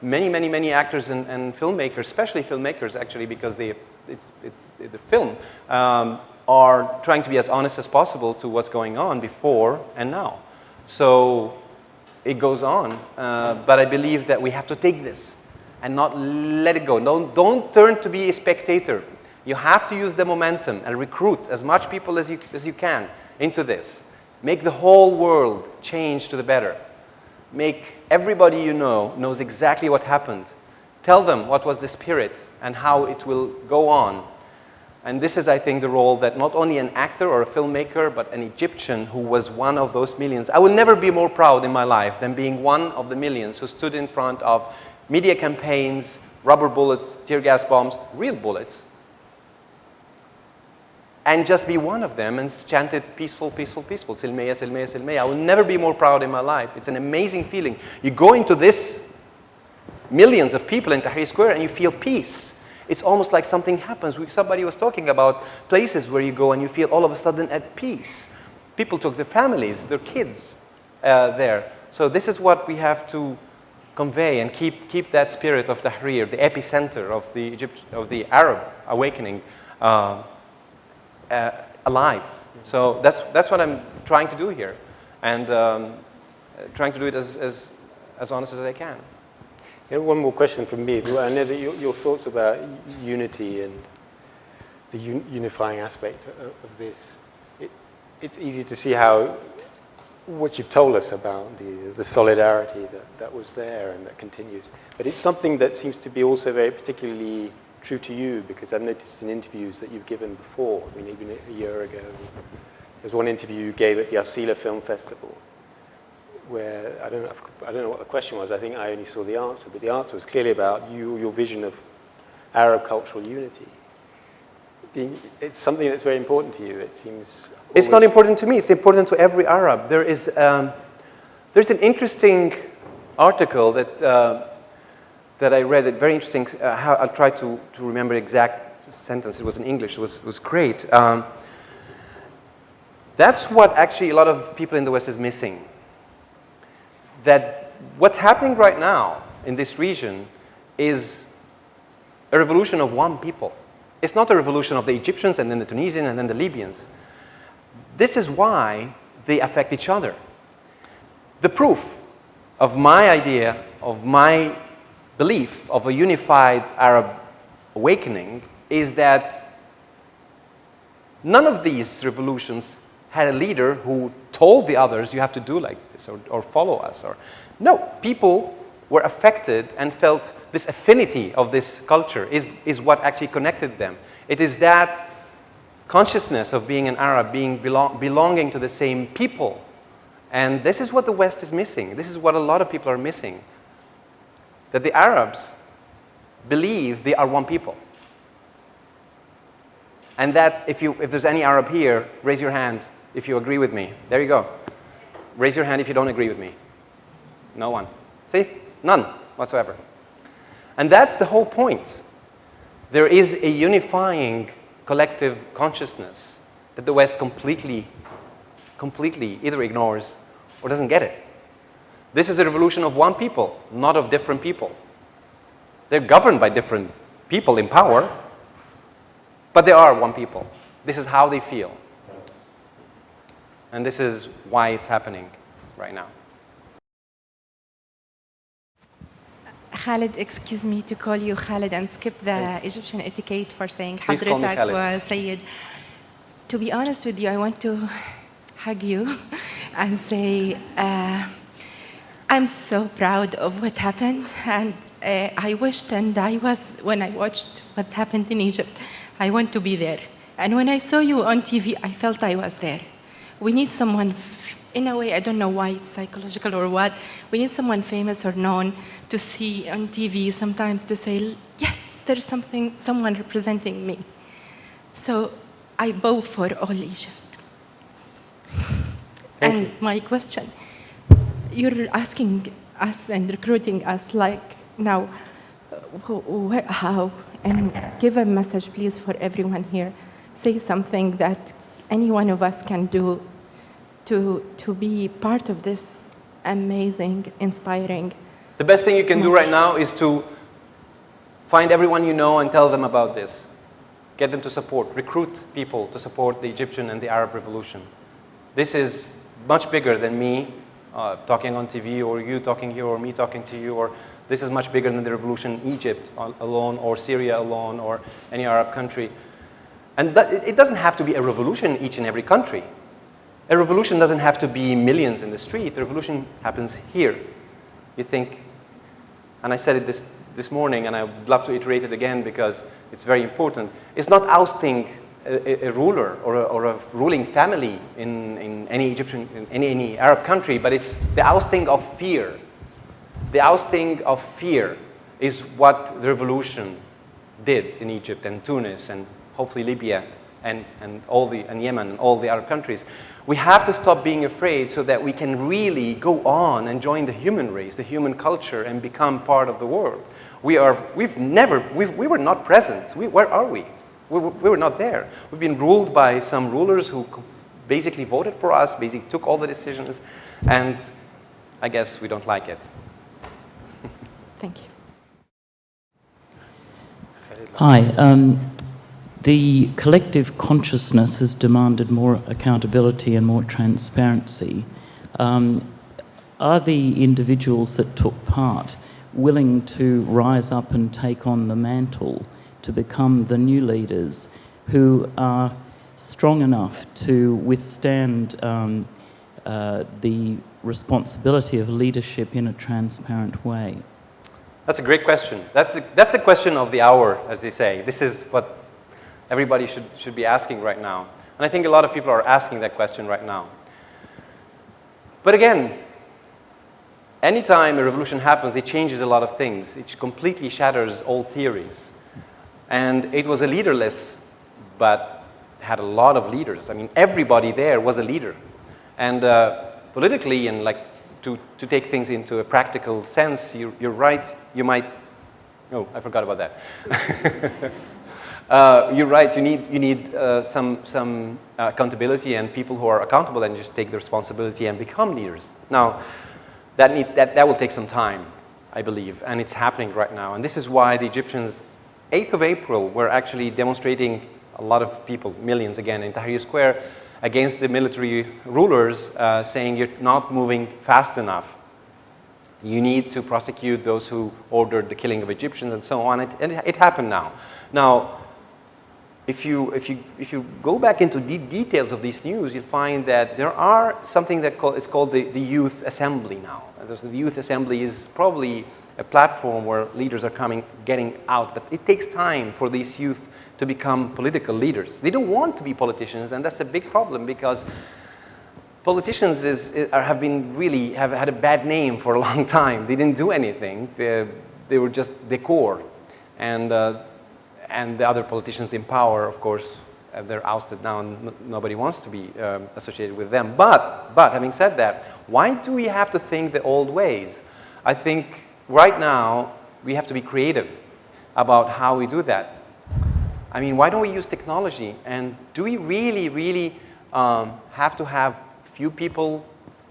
many actors and filmmakers, especially filmmakers actually, because it's the film, are trying to be as honest as possible to what's going on before and now. So it goes on, but I believe that we have to take this and not let it go. Don't turn to be a spectator. You have to use the momentum and recruit as much people as you can into this. Make the whole world change to the better. Make everybody you know knows exactly what happened. Tell them what was the spirit and how it will go on. And this is, I think, the role that not only an actor or a filmmaker, but an Egyptian who was one of those millions. I will never be more proud in my life than being one of the millions who stood in front of media campaigns, rubber bullets, tear gas bombs, real bullets, and just be one of them and chanted peaceful, peaceful, peaceful. Silmiya, silmiya, silmiya. I will never be more proud in my life. It's an amazing feeling. You go into this millions of people in Tahrir Square and you feel peace. It's almost like something happens. Somebody was talking about places where you go and you feel all of a sudden at peace. People took their families, their kids there. So this is what we have to convey and keep that spirit of Tahrir, the epicenter of the Arab awakening, alive. So that's what I'm trying to do here, and trying to do it as honest as I can. One more question from me. I know that your thoughts about unity and the unifying aspect of this. It's easy to see how what you've told us about the solidarity that was there and that continues. But it's something that seems to be also very particularly true to you, because I've noticed in interviews that you've given before, I mean, even a year ago, There's one interview you gave at the Asila Film Festival where, I don't know what the question was, I think I only saw the answer, but the answer was clearly about your vision of Arab cultural unity. It's something that's very important to you, it seems. It's not important to me, it's important to every Arab. There's an interesting article that I read, very interesting, I'll try to remember the exact sentence, it was in English, it was great. That's what actually a lot of people in the West is missing. That what's happening right now in this region is a revolution of one people. It's not a revolution of the Egyptians and then the Tunisians and then the Libyans. This is why they affect each other. The proof of my idea, of my belief of a unified Arab awakening is that none of these revolutions had a leader who told the others, you have to do like this or follow us. No, people were affected and felt this affinity of this culture is what actually connected them. It is that consciousness of being an Arab, belonging to the same people. And this is what the West is missing. This is what a lot of people are missing. That the Arabs believe they are one people. And that if there's any Arab here, raise your hand if you agree with me. There you go. Raise your hand if you don't agree with me. No one. See? None whatsoever. And that's the whole point. There is a unifying collective consciousness that the West completely either ignores or doesn't get it. This is a revolution of one people, not of different people. They're governed by different people in power, but they are one people. This is how they feel. And this is why it's happening right now. Khaled, excuse me to call you Khaled and skip the Egyptian etiquette for saying Please call me Hadritak Khaled. wa Sayyid. To be honest with you, I want to hug you and say, I'm so proud of what happened. And I wished, and when I watched what happened in Egypt, I want to be there. And when I saw you on TV, I felt I was there. We need someone, in a way, I don't know why it's psychological or what, we need someone famous or known to see on TV sometimes to say, yes, there's someone representing me. So I bow for all Egypt. And my question, you're asking us and recruiting us like now, how? And give a message, please, for everyone here. Say something that any one of us can do to be part of this amazing, inspiring. The best thing you can do right now is to find everyone you know and tell them about this. Get them to support, recruit people to support the Egyptian and the Arab revolution. This is much bigger than me talking on TV or you talking here or me talking to you, or this is much bigger than the revolution in Egypt alone or Syria alone or any Arab country. And it doesn't have to be a revolution in each and every country. A revolution doesn't have to be millions in the street. The revolution happens here. You think, and I said it this morning, and I would love to iterate it again because it's very important. It's not ousting a ruler or a ruling family in any Egyptian, in any Arab country, but it's the ousting of fear. The ousting of fear is what the revolution did in Egypt and Tunis and hopefully Libya and Yemen and all the Arab countries. We have to stop being afraid so that we can really go on and join the human race, the human culture, and become part of the world. We were not present. Where are we? We were not there. We've been ruled by some rulers who basically voted for us, basically took all the decisions, and I guess we don't like it. Thank you. Hi. The collective consciousness has demanded more accountability and more transparency. Are the individuals that took part willing to rise up and take on the mantle to become the new leaders who are strong enough to withstand the responsibility of leadership in a transparent way? That's a great question. That's the question of the hour, as they say. This is what everybody should be asking right now. And I think a lot of people are asking that question right now. But again, anytime a revolution happens, it changes a lot of things. It completely shatters old theories. And it was a leaderless, but had a lot of leaders. I mean, everybody there was a leader. And politically, and like to take things into a practical sense, you're right, you might, oh, I forgot about that. You're right, you need some accountability and people who are accountable and just take the responsibility and become leaders. Now, that will take some time, I believe, and it's happening right now. And this is why the Egyptians, 8th of April, were actually demonstrating, a lot of people, millions again, in Tahrir Square against the military rulers, saying you're not moving fast enough. You need to prosecute those who ordered the killing of Egyptians and so on. And it happened now. Now, if you go back into the details of these news, you'll find that there are something that is called the Youth Assembly now. The Youth Assembly is probably a platform where leaders are getting out, but it takes time for these youth to become political leaders. They don't want to be politicians, and that's a big problem because politicians have had a bad name for a long time. They didn't do anything. They were just decor. And the other politicians in power, of course, they're ousted now and nobody wants to be associated with them. But having said that, why do we have to think the old ways? I think right now we have to be creative about how we do that. I mean, why don't we use technology? And do we really have to have few people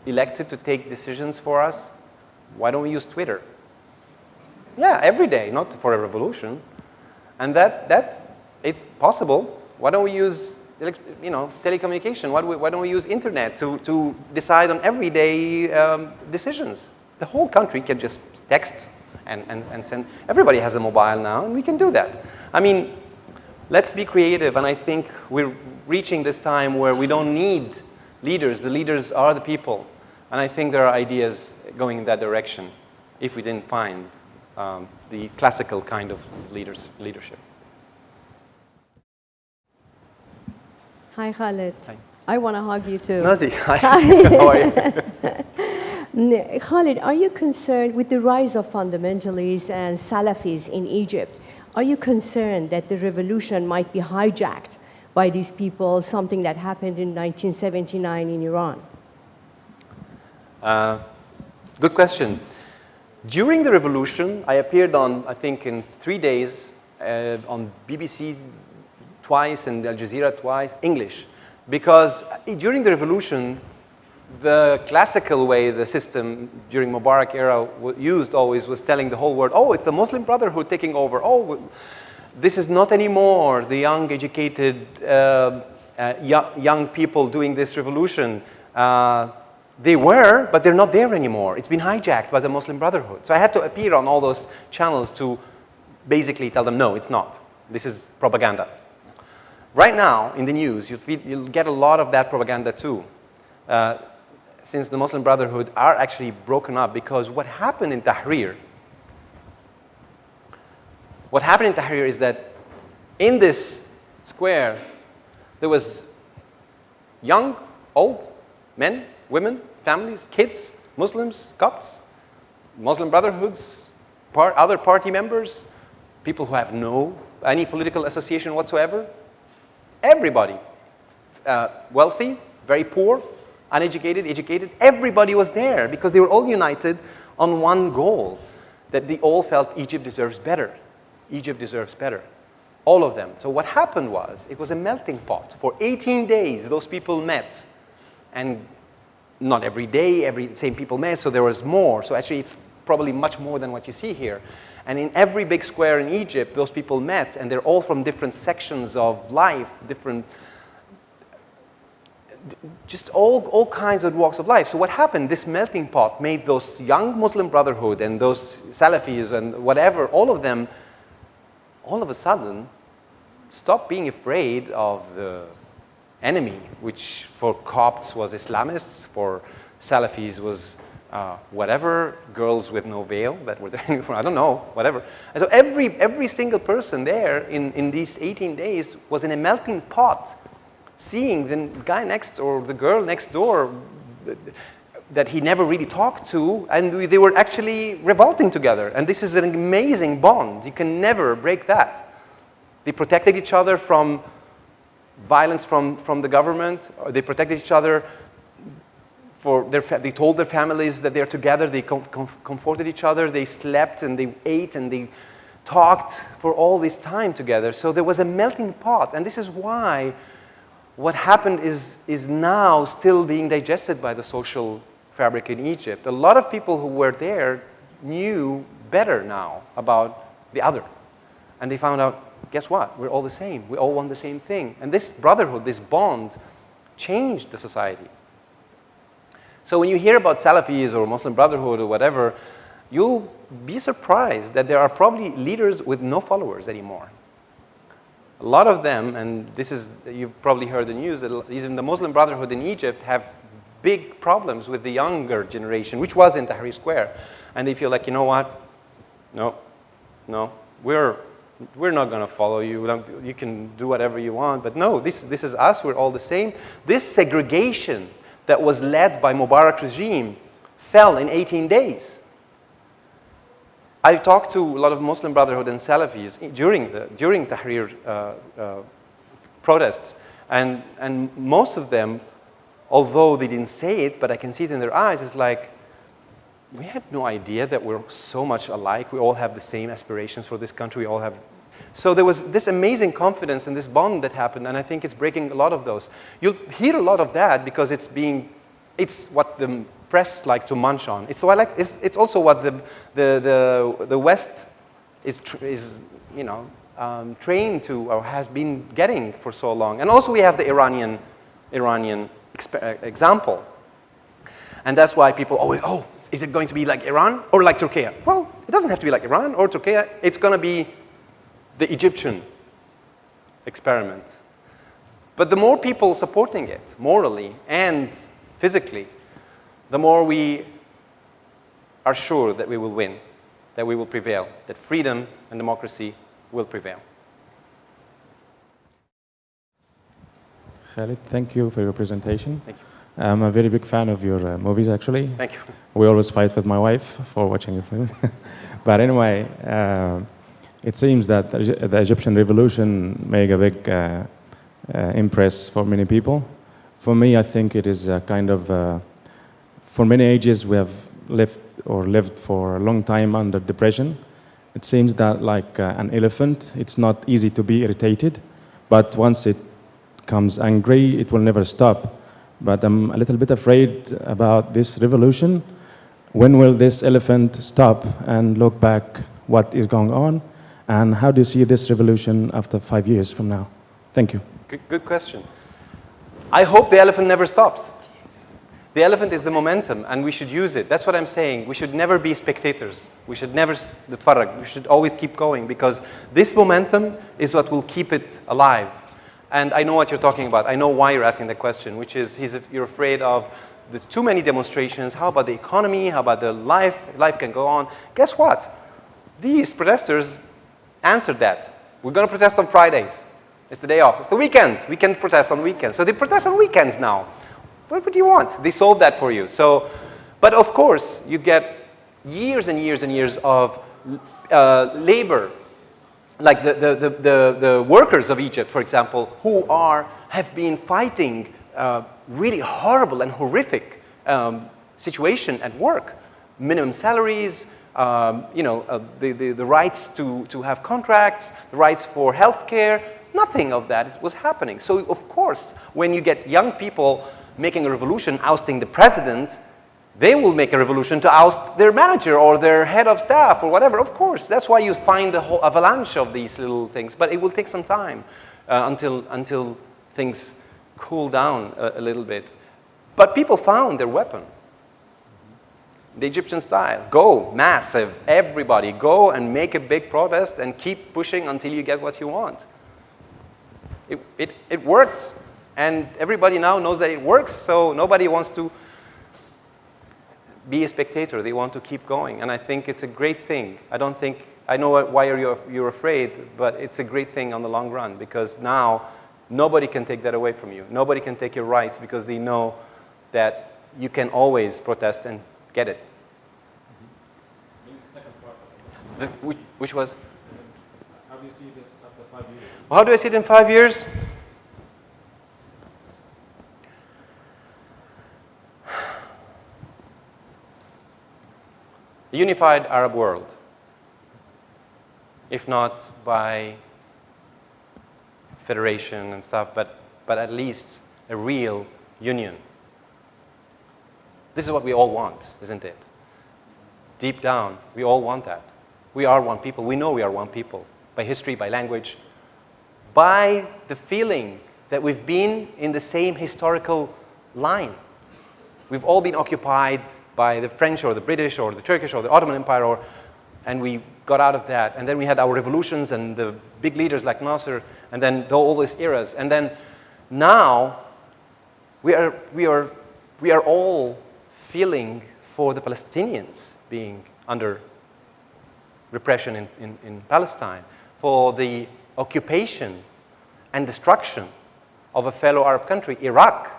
elected to take decisions for us? Why don't we use Twitter? Yeah, every day, not for a revolution. And it's possible. Why don't we use telecommunication? Why don't we use internet to decide on everyday decisions? The whole country can just text and send. Everybody has a mobile now, and we can do that. I mean, let's be creative, and I think we're reaching this time where we don't need leaders. The leaders are the people. And I think there are ideas going in that direction if we didn't find the classical kind of leadership. Hi, Khaled. Hi. I want to hug you too. Nazi, hi. How are you? Khaled, are you concerned with the rise of fundamentalists and Salafis in Egypt? Are you concerned that the revolution might be hijacked by these people, something that happened in 1979 in Iran? Good question. During the revolution, I appeared on, I think, in 3 days on BBC twice and Al Jazeera twice, English. Because during the revolution, the classical way the system during Mubarak era used always was telling the whole world, oh, it's the Muslim Brotherhood taking over. Oh, this is not anymore the young, educated, young people doing this revolution. They were, but they're not there anymore. It's been hijacked by the Muslim Brotherhood. So I had to appear on all those channels to basically tell them, no, it's not. This is propaganda. Right now, in the news, you'll get a lot of that propaganda too. Since the Muslim Brotherhood are actually broken up, because what happened in Tahrir is that in this square, there was young, old, men, women, families, kids, Muslims, Copts, Muslim Brotherhoods, other party members, people who have any political association whatsoever. Everybody, wealthy, very poor, uneducated, educated, everybody was there because they were all united on one goal, that they all felt Egypt deserves better. Egypt deserves better. All of them. So what happened was, it was a melting pot. For 18 days, those people met. And not every day, same people met, so there was more. So actually, it's probably much more than what you see here. And in every big square in Egypt, those people met, and they're all from different sections of life, just all kinds of walks of life. So what happened, this melting pot made those young Muslim Brotherhood and those Salafis and whatever, all of them, all of a sudden, stopped being afraid of the enemy, which for Copts was Islamists, for Salafis was whatever, girls with no veil that were there, I don't know, whatever. And so every single person there in these 18 days was in a melting pot seeing the guy next or the girl next door that he never really talked to, and they were actually revolting together. And this is an amazing bond. You can never break that. They protected each other from violence from the government. They protected each other for they told their families that they're together. They comforted each other. They slept and they ate and they talked for all this time together. So there was a melting pot. And this is why what happened is now still being digested by the social fabric in Egypt. A lot of people who were there knew better now about the other. And they found out, guess what? We're all the same. We all want the same thing. And this brotherhood, this bond, changed the society. So when you hear about Salafis or Muslim Brotherhood or whatever, you'll be surprised that there are probably leaders with no followers anymore. A lot of them, and this is, you've probably heard the news, that even the Muslim Brotherhood in Egypt have big problems with the younger generation, which was in Tahrir Square. And they feel like, you know what? No, we're not going to follow you. You can do whatever you want. But no, this is us. We're all the same. This segregation that was led by Mubarak's regime fell in 18 days. I talked to a lot of Muslim Brotherhood and Salafis during Tahrir protests. And most of them, although they didn't say it, but I can see it in their eyes, it's like, we had no idea that we're so much alike. We all have the same aspirations for this country. We all have. So there was this amazing confidence and this bond that happened, and I think it's breaking a lot of those. You'll hear a lot of that because it's what the press like to munch on. It's also what the West is trained to or has been getting for so long. And also we have the Iranian example. And that's why people always, oh, is it going to be like Iran or like Turkey? Well, it doesn't have to be like Iran or Turkey. It's going to be the Egyptian experiment. But the more people supporting it, morally and physically, the more we are sure that we will win, that we will prevail, that freedom and democracy will prevail. Khaled, thank you for your presentation. Thank you. I'm a very big fan of your movies, actually. Thank you. We always fight with my wife for watching your film. But anyway, it seems that the Egyptian revolution made a big impress for many people. For me, I think it is a kind of, for many ages, we have lived for a long time under depression. It seems that like an elephant, it's not easy to be irritated, but once it comes angry, it will never stop. But I'm a little bit afraid about this revolution. When will this elephant stop and look back what is going on? And how do you see this revolution after 5 years from now? Thank you. Good question. I hope the elephant never stops. The elephant is the momentum, and we should use it. That's what I'm saying. We should never be spectators. We should never نتفرج. We should always keep going, because this momentum is what will keep it alive. And I know what you're talking about. I know why you're asking the question, which is you're afraid of there's too many demonstrations. How about the economy? How about the life? Life can go on. Guess what? These protesters answered that. We're going to protest on Fridays. It's the day off. It's the weekends. We can protest on weekends. So they protest on weekends now. What do you want? They sold that for you. So, but of course, you get years and years and years of labor, like the workers of Egypt, for example, who have been fighting really horrible and horrific situation at work. Minimum salaries, the rights to have contracts, the rights for health care. Nothing of that was happening. So of course, when you get young people making a revolution, ousting the president, they will make a revolution to oust their manager or their head of staff or whatever. Of course, that's why you find the whole avalanche of these little things. But it will take some time until things cool down a little bit. But people found their weapon. The Egyptian style. Go, massive, everybody. Go and make a big protest and keep pushing until you get what you want. It worked. And everybody now knows that it works, so nobody wants to be a spectator. They want to keep going. And I think it's a great thing. I know why you're afraid, but it's a great thing on the long run, because now Nobody can take that away from you. Nobody can take your rights because they know that you can always protest and get it. Which was? How do you see this after 5 years? How do I see it in 5 years? A unified Arab world, if not by federation and stuff, but at least a real union. This is what we all want, isn't it? Deep down, we all want that. We are one people. We know we are one people, by history, by language, by the feeling that we've been in the same historical line. We've all been occupied by the French or the British or the Turkish or the Ottoman Empire, and we got out of that. And then we had our revolutions and the big leaders like Nasser, and then all these eras. And then now we are all feeling for the Palestinians being under repression in Palestine, for the occupation and destruction of a fellow Arab country, Iraq.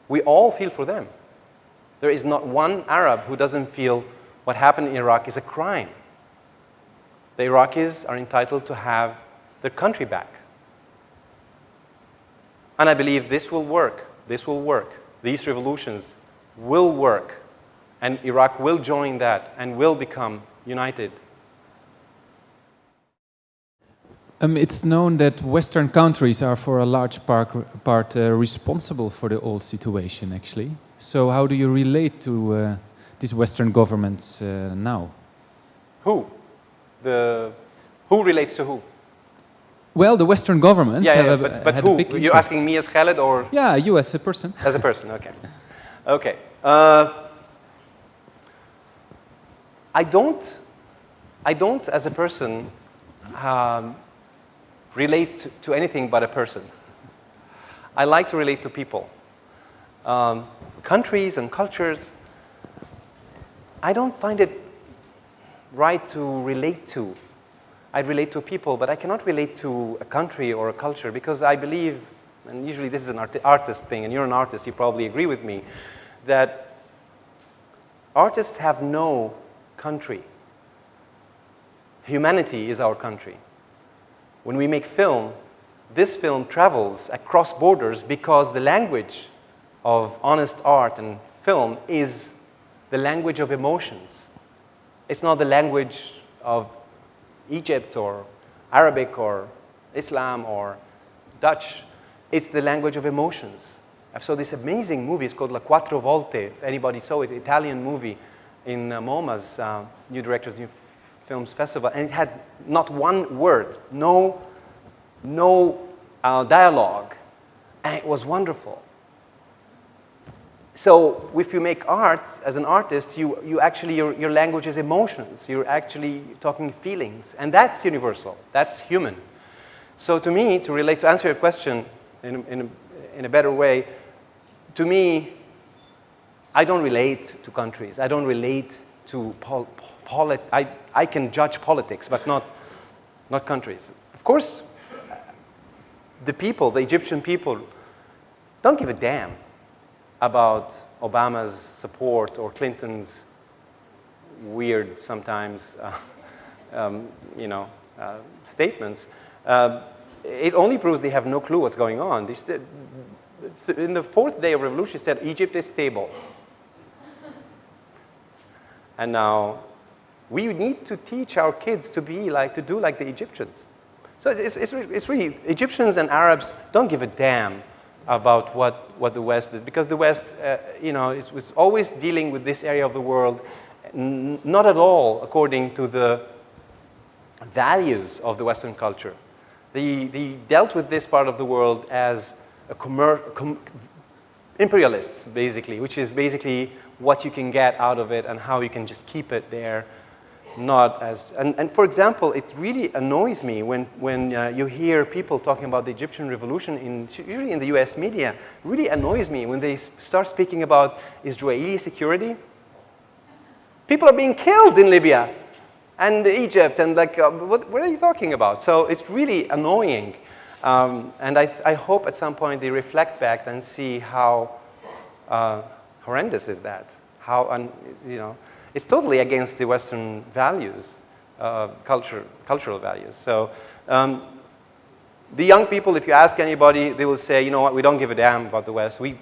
We all feel for them. There is not one Arab who doesn't feel what happened in Iraq is a crime. The Iraqis are entitled to have their country back. And I believe this will work. This will work. These revolutions will work. And Iraq will join that and will become united. It's known that Western countries are for a large part responsible for the old situation, actually. So how do you relate to these Western governments now? Who? Who relates to who? Well, the Western governments have but who? You're asking me as Khaled or? Yeah, you as a person. As a person, okay. Okay. I don't, as a person, relate to anything but a person. I like to relate to people. Countries and cultures, I don't find it right to relate to. I relate to people, but I cannot relate to a country or a culture because I believe, and usually this is an artist thing, and you're an artist, you probably agree with me, that artists have no country. Humanity is our country. When we make film, this film travels across borders because the language of honest art and film is the language of emotions. It's not the language of Egypt or Arabic or Islam or Dutch. It's the language of emotions. I saw this amazing movie. It's called La Quattro Volte. If anybody saw it, Italian movie in MoMA's New Directors, New Films Festival. And it had not one word, no dialogue. And it was wonderful. So if you make art as an artist, you actually, your language is emotions. You're actually talking feelings. And that's universal. That's human. So to me, to relate, to answer your question in a better way, to me, I don't relate to countries. I don't relate to I can judge politics, but not countries. Of course, the people, the Egyptian people, don't give a damn about Obama's support or Clinton's weird, sometimes, statements. It only proves they have no clue what's going on. In the fourth day of revolution, said Egypt is stable. And now we need to teach our kids to do like the Egyptians. So it's really Egyptians and Arabs don't give a damn about what the West is, because the West, was always dealing with this area of the world, not at all according to the values of the Western culture. They dealt with this part of the world as imperialists, basically, which is basically what you can get out of it and how you can just keep it there. Not as, and for example, it really annoys me when you hear people talking about the Egyptian revolution, usually in the US media, it really annoys me when they start speaking about Israeli security. People are being killed in Libya and Egypt, and like, what are you talking about? So it's really annoying. And I hope at some point they reflect back and see how horrendous is that. You know, it's totally against the Western values, cultural values. So the young people, if you ask anybody, they will say, you know what, we don't give a damn about the West. We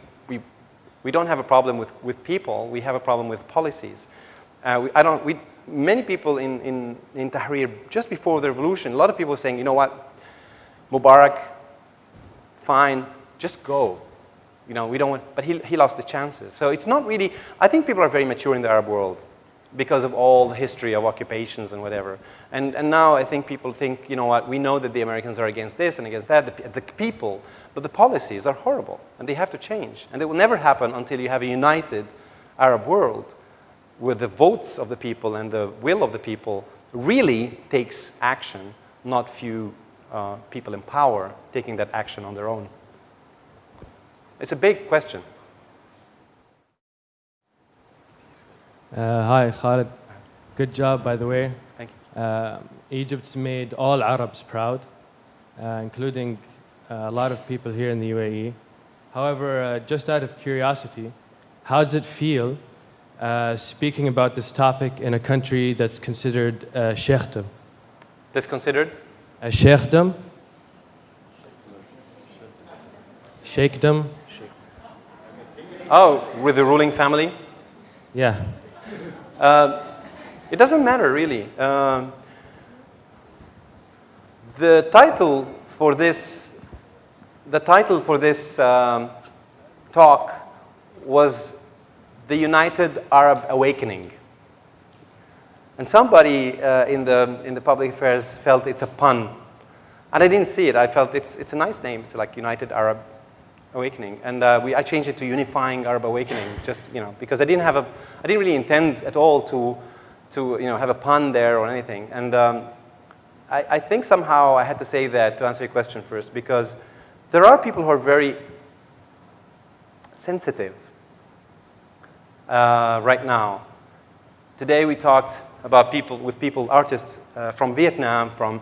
don't have a problem with people. We have a problem with policies. Many people in Tahrir, just before the revolution, a lot of people were saying, you know what, Mubarak, fine, just go. You know, we don't want, but he lost the chances. So it's not really, I think people are very mature in the Arab world because of all the history of occupations and whatever. And now I think people think, you know what, we know that the Americans are against this and against that, the people, but the policies are horrible and they have to change. And they will never happen until you have a united Arab world where the votes of the people and the will of the people really takes action, not few people in power taking that action on their own. It's a big question. Hi, Khaled. Good job, by the way. Thank you. Egypt's made all Arabs proud, including a lot of people here in the UAE. However, just out of curiosity, how does it feel speaking about this topic in a country that's considered sheikhdom? That's considered? A sheikhdom? Sheikhdom? Oh, with the ruling family? Yeah. It doesn't matter, really. The title for this talk was the United Arab Awakening. And somebody in the public affairs felt it's a pun. And I didn't see it. I felt it's a nice name. It's like United Arab Awakening. And I changed it to Unifying Arab Awakening, just, you know, because I didn't really intend at all to you know, have a pun there or anything. And I think somehow I had to say that to answer your question first, because there are people who are very sensitive right now. Today we talked about artists from Vietnam, from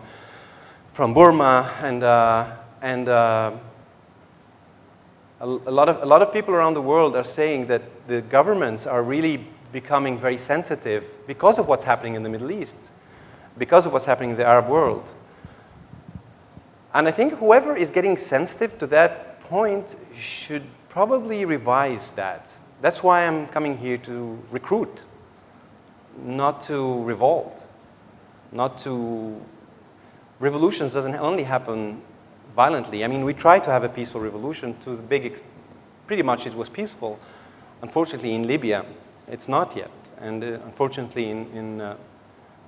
Burma, and a lot of people around the world are saying that the governments are really becoming very sensitive because of what's happening in the Middle East, because of what's happening in the Arab world. And I think whoever is getting sensitive to that point should probably revise that. That's why I'm coming here to recruit, not to revolt, not to... Revolutions doesn't only happen violently. I mean, we tried to have a peaceful revolution to the pretty much it was peaceful. Unfortunately, in Libya, it's not yet. And unfortunately,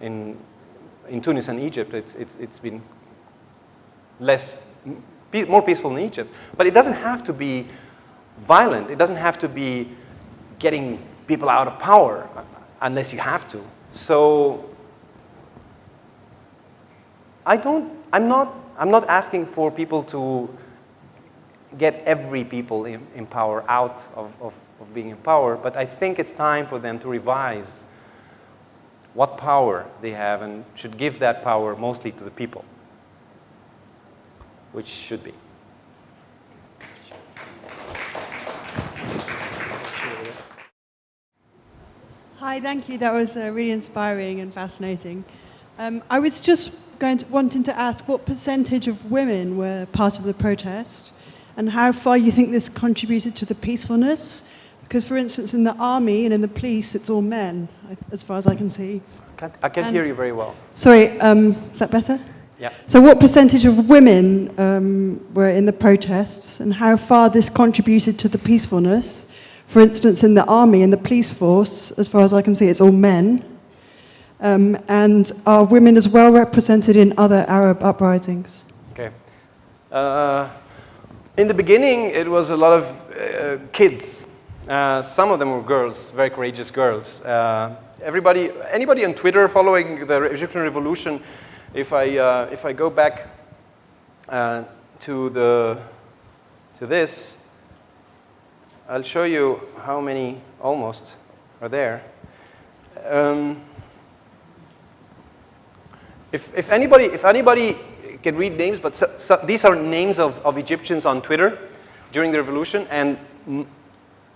in Tunis and Egypt, it's been more peaceful in Egypt. But it doesn't have to be violent. It doesn't have to be getting people out of power unless you have to. So I'm not asking for people to get every people in power out of being in power, but I think it's time for them to revise what power they have and should give that power mostly to the people, which should be. Hi, thank you. That was really inspiring and fascinating. I was just wanting to ask what percentage of women were part of the protest and how far you think this contributed to the peacefulness. Because, for instance, in the army and in the police, it's all men, as far as I can see. I can't hear you very well. Sorry, is that better? Yeah. So what percentage of women were in the protests and how far this contributed to the peacefulness? For instance, in the army and the police force, as far as I can see, it's all men. And are women as well represented in other Arab uprisings? Okay. In the beginning, it was a lot of kids. Some of them were girls, very courageous girls. Anybody on Twitter following the Egyptian revolution, if I go back to this, I'll show you how many almost are there. If anybody can read names, but these are names of Egyptians on Twitter during the revolution, and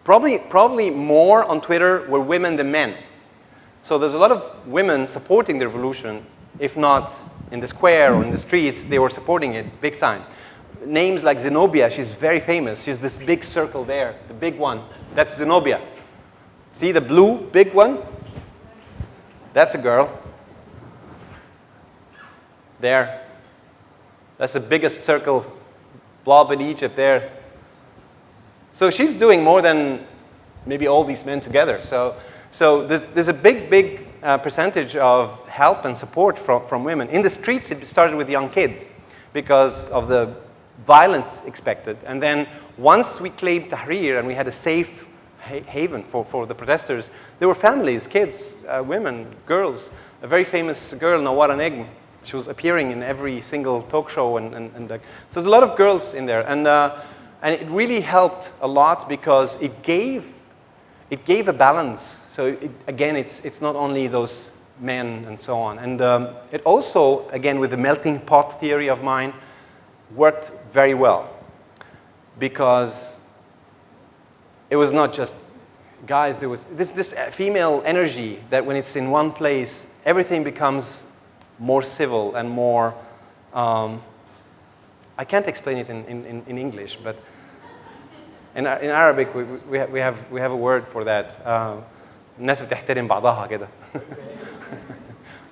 probably more on Twitter were women than men. So there's a lot of women supporting the revolution, if not in the square or in the streets, they were supporting it big time. Names like Zenobia, she's very famous. She's this big circle there, the big one. That's Zenobia. See the blue big one? That's a girl. There. That's the biggest circle blob in Egypt there. So she's doing more than maybe all these men together. So there's a big percentage of help and support from women. In the streets, it started with young kids because of the violence expected. And then once we claimed Tahrir and we had a safe haven for the protesters, there were families, kids, women, girls. A very famous girl, NYUAD, she was appearing in every single talk show. So there's a lot of girls in there. And it really helped a lot because it gave a balance. So again, it's not only those men and so on. And it also, again, with the melting pot theory of mine, worked very well. Because it was not just guys, there was this female energy that when it's in one place, everything becomes more civil and more, I can't explain it in English, but in Arabic we have a word for that. الناس بتحترم بعضها كده.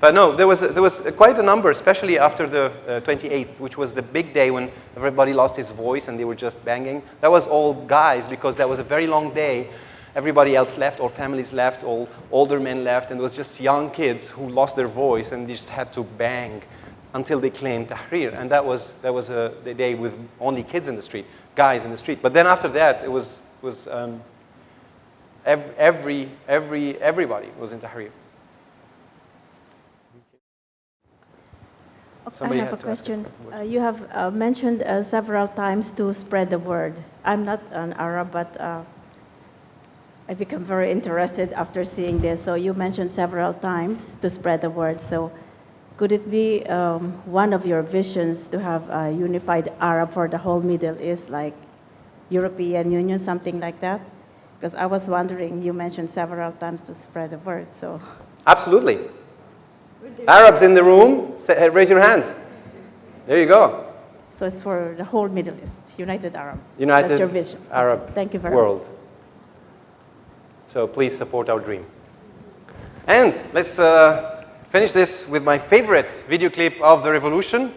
But no, there was quite a number, especially after the 28th, which was the big day when everybody lost his voice and they were just banging. That was all guys because that was a very long day. Everybody else left, all families left, all older men left, and it was just young kids who lost their voice and they just had to bang until they claimed Tahrir. And that was the day with only kids in the street, guys in the street. But then after that, it was everybody was in Tahrir. I have a question. You have mentioned several times to spread the word. I'm not an Arab, but I become very interested after seeing this. So you mentioned several times to spread the word. So could it be one of your visions to have a unified Arab for the whole Middle East, like European Union, something like that? Because I was wondering, you mentioned several times to spread the word. So absolutely. Arabs in the room, raise your hands. There you go. So it's for the whole Middle East, United Arab. United That's your vision. Arab Thank you very world. much. So please support our dream. And let's finish this with my favorite video clip of the revolution.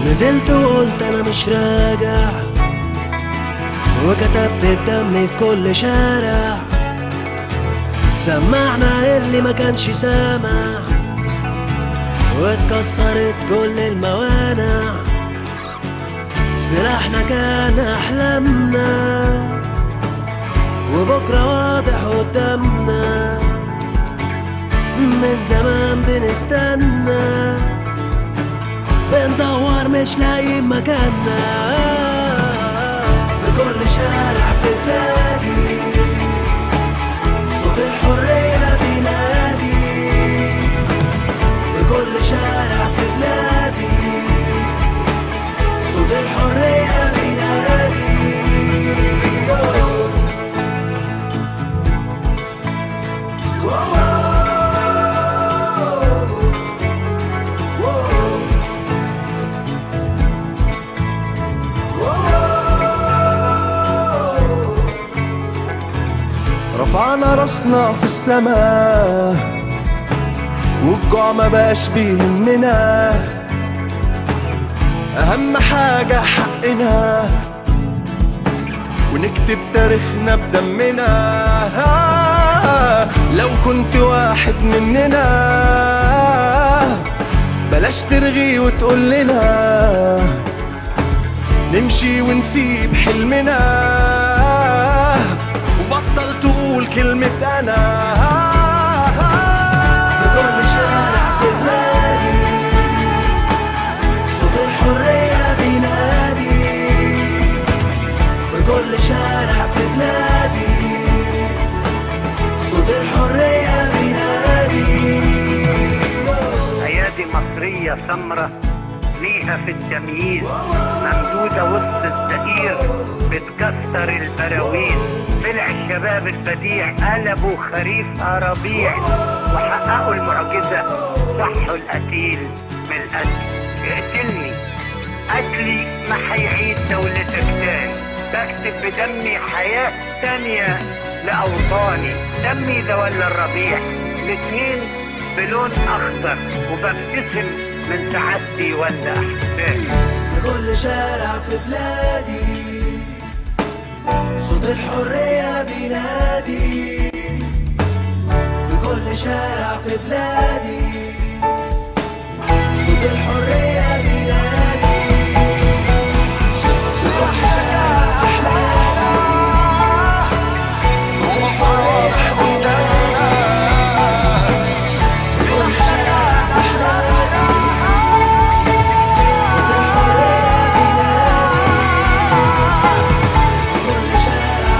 نزلت وقلت انا مش راجع وكتبت بدمي في كل شارع سمعنا اللي ما كانش سامع واتكسرت كل الموانع سلاحنا كان احلامنا وبكره واضح قدامنا من زمان بنستنى بندور مش لاقيين مكاننا في كل شارع في بلادي صوت الحرية بينادي في كل شارع في بلادي صوت الحرية بينادي رفعنا راسنا في السماء والجوع ما بقاش بيهمنا اهم حاجة حقنا ونكتب تاريخنا بدمنا لو كنت واحد مننا بلاش ترغي وتقول لنا نمشي ونسيب حلمنا وبطل تقول كلمة أنا في عربية سمرة ليها في التمييز ممدودة وسط الزئير بتكسر البراويز. طلع الشباب البديع قلبوا خريفها ربيع وحققوا المعجزة صحوا القتيل من القتل. اقتلني قتلي ما هيعيد دولتك تاني. بكتب بدمي حياة تانية لأوطاني. دمي ده ولا الربيع الاتنين بلون أخضر وببتسم من تعدي ولا أحساسي. في كل شارع في بلادي صوت الحرية بينادي. في كل شارع في بلادي صوت الحرية بينادي. في كل شارع في بلادي صوت الحرية بينادي. في كل شارع في بلادي صوت الحرية بينادي. في كل شارع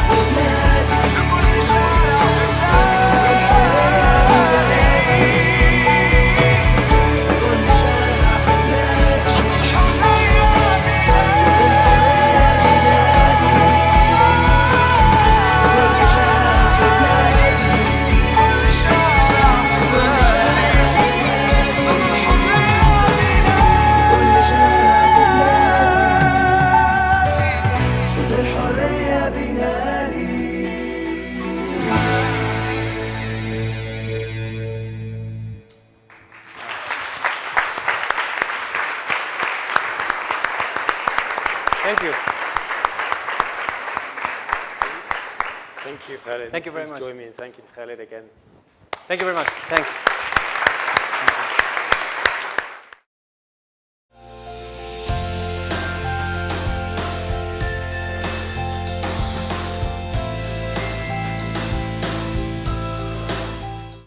في بلادي صوت الحرية Thank you. Thank you, Khaled. Thank you very Please much. join me in thanking Khaled again. Thank you very much. Thanks.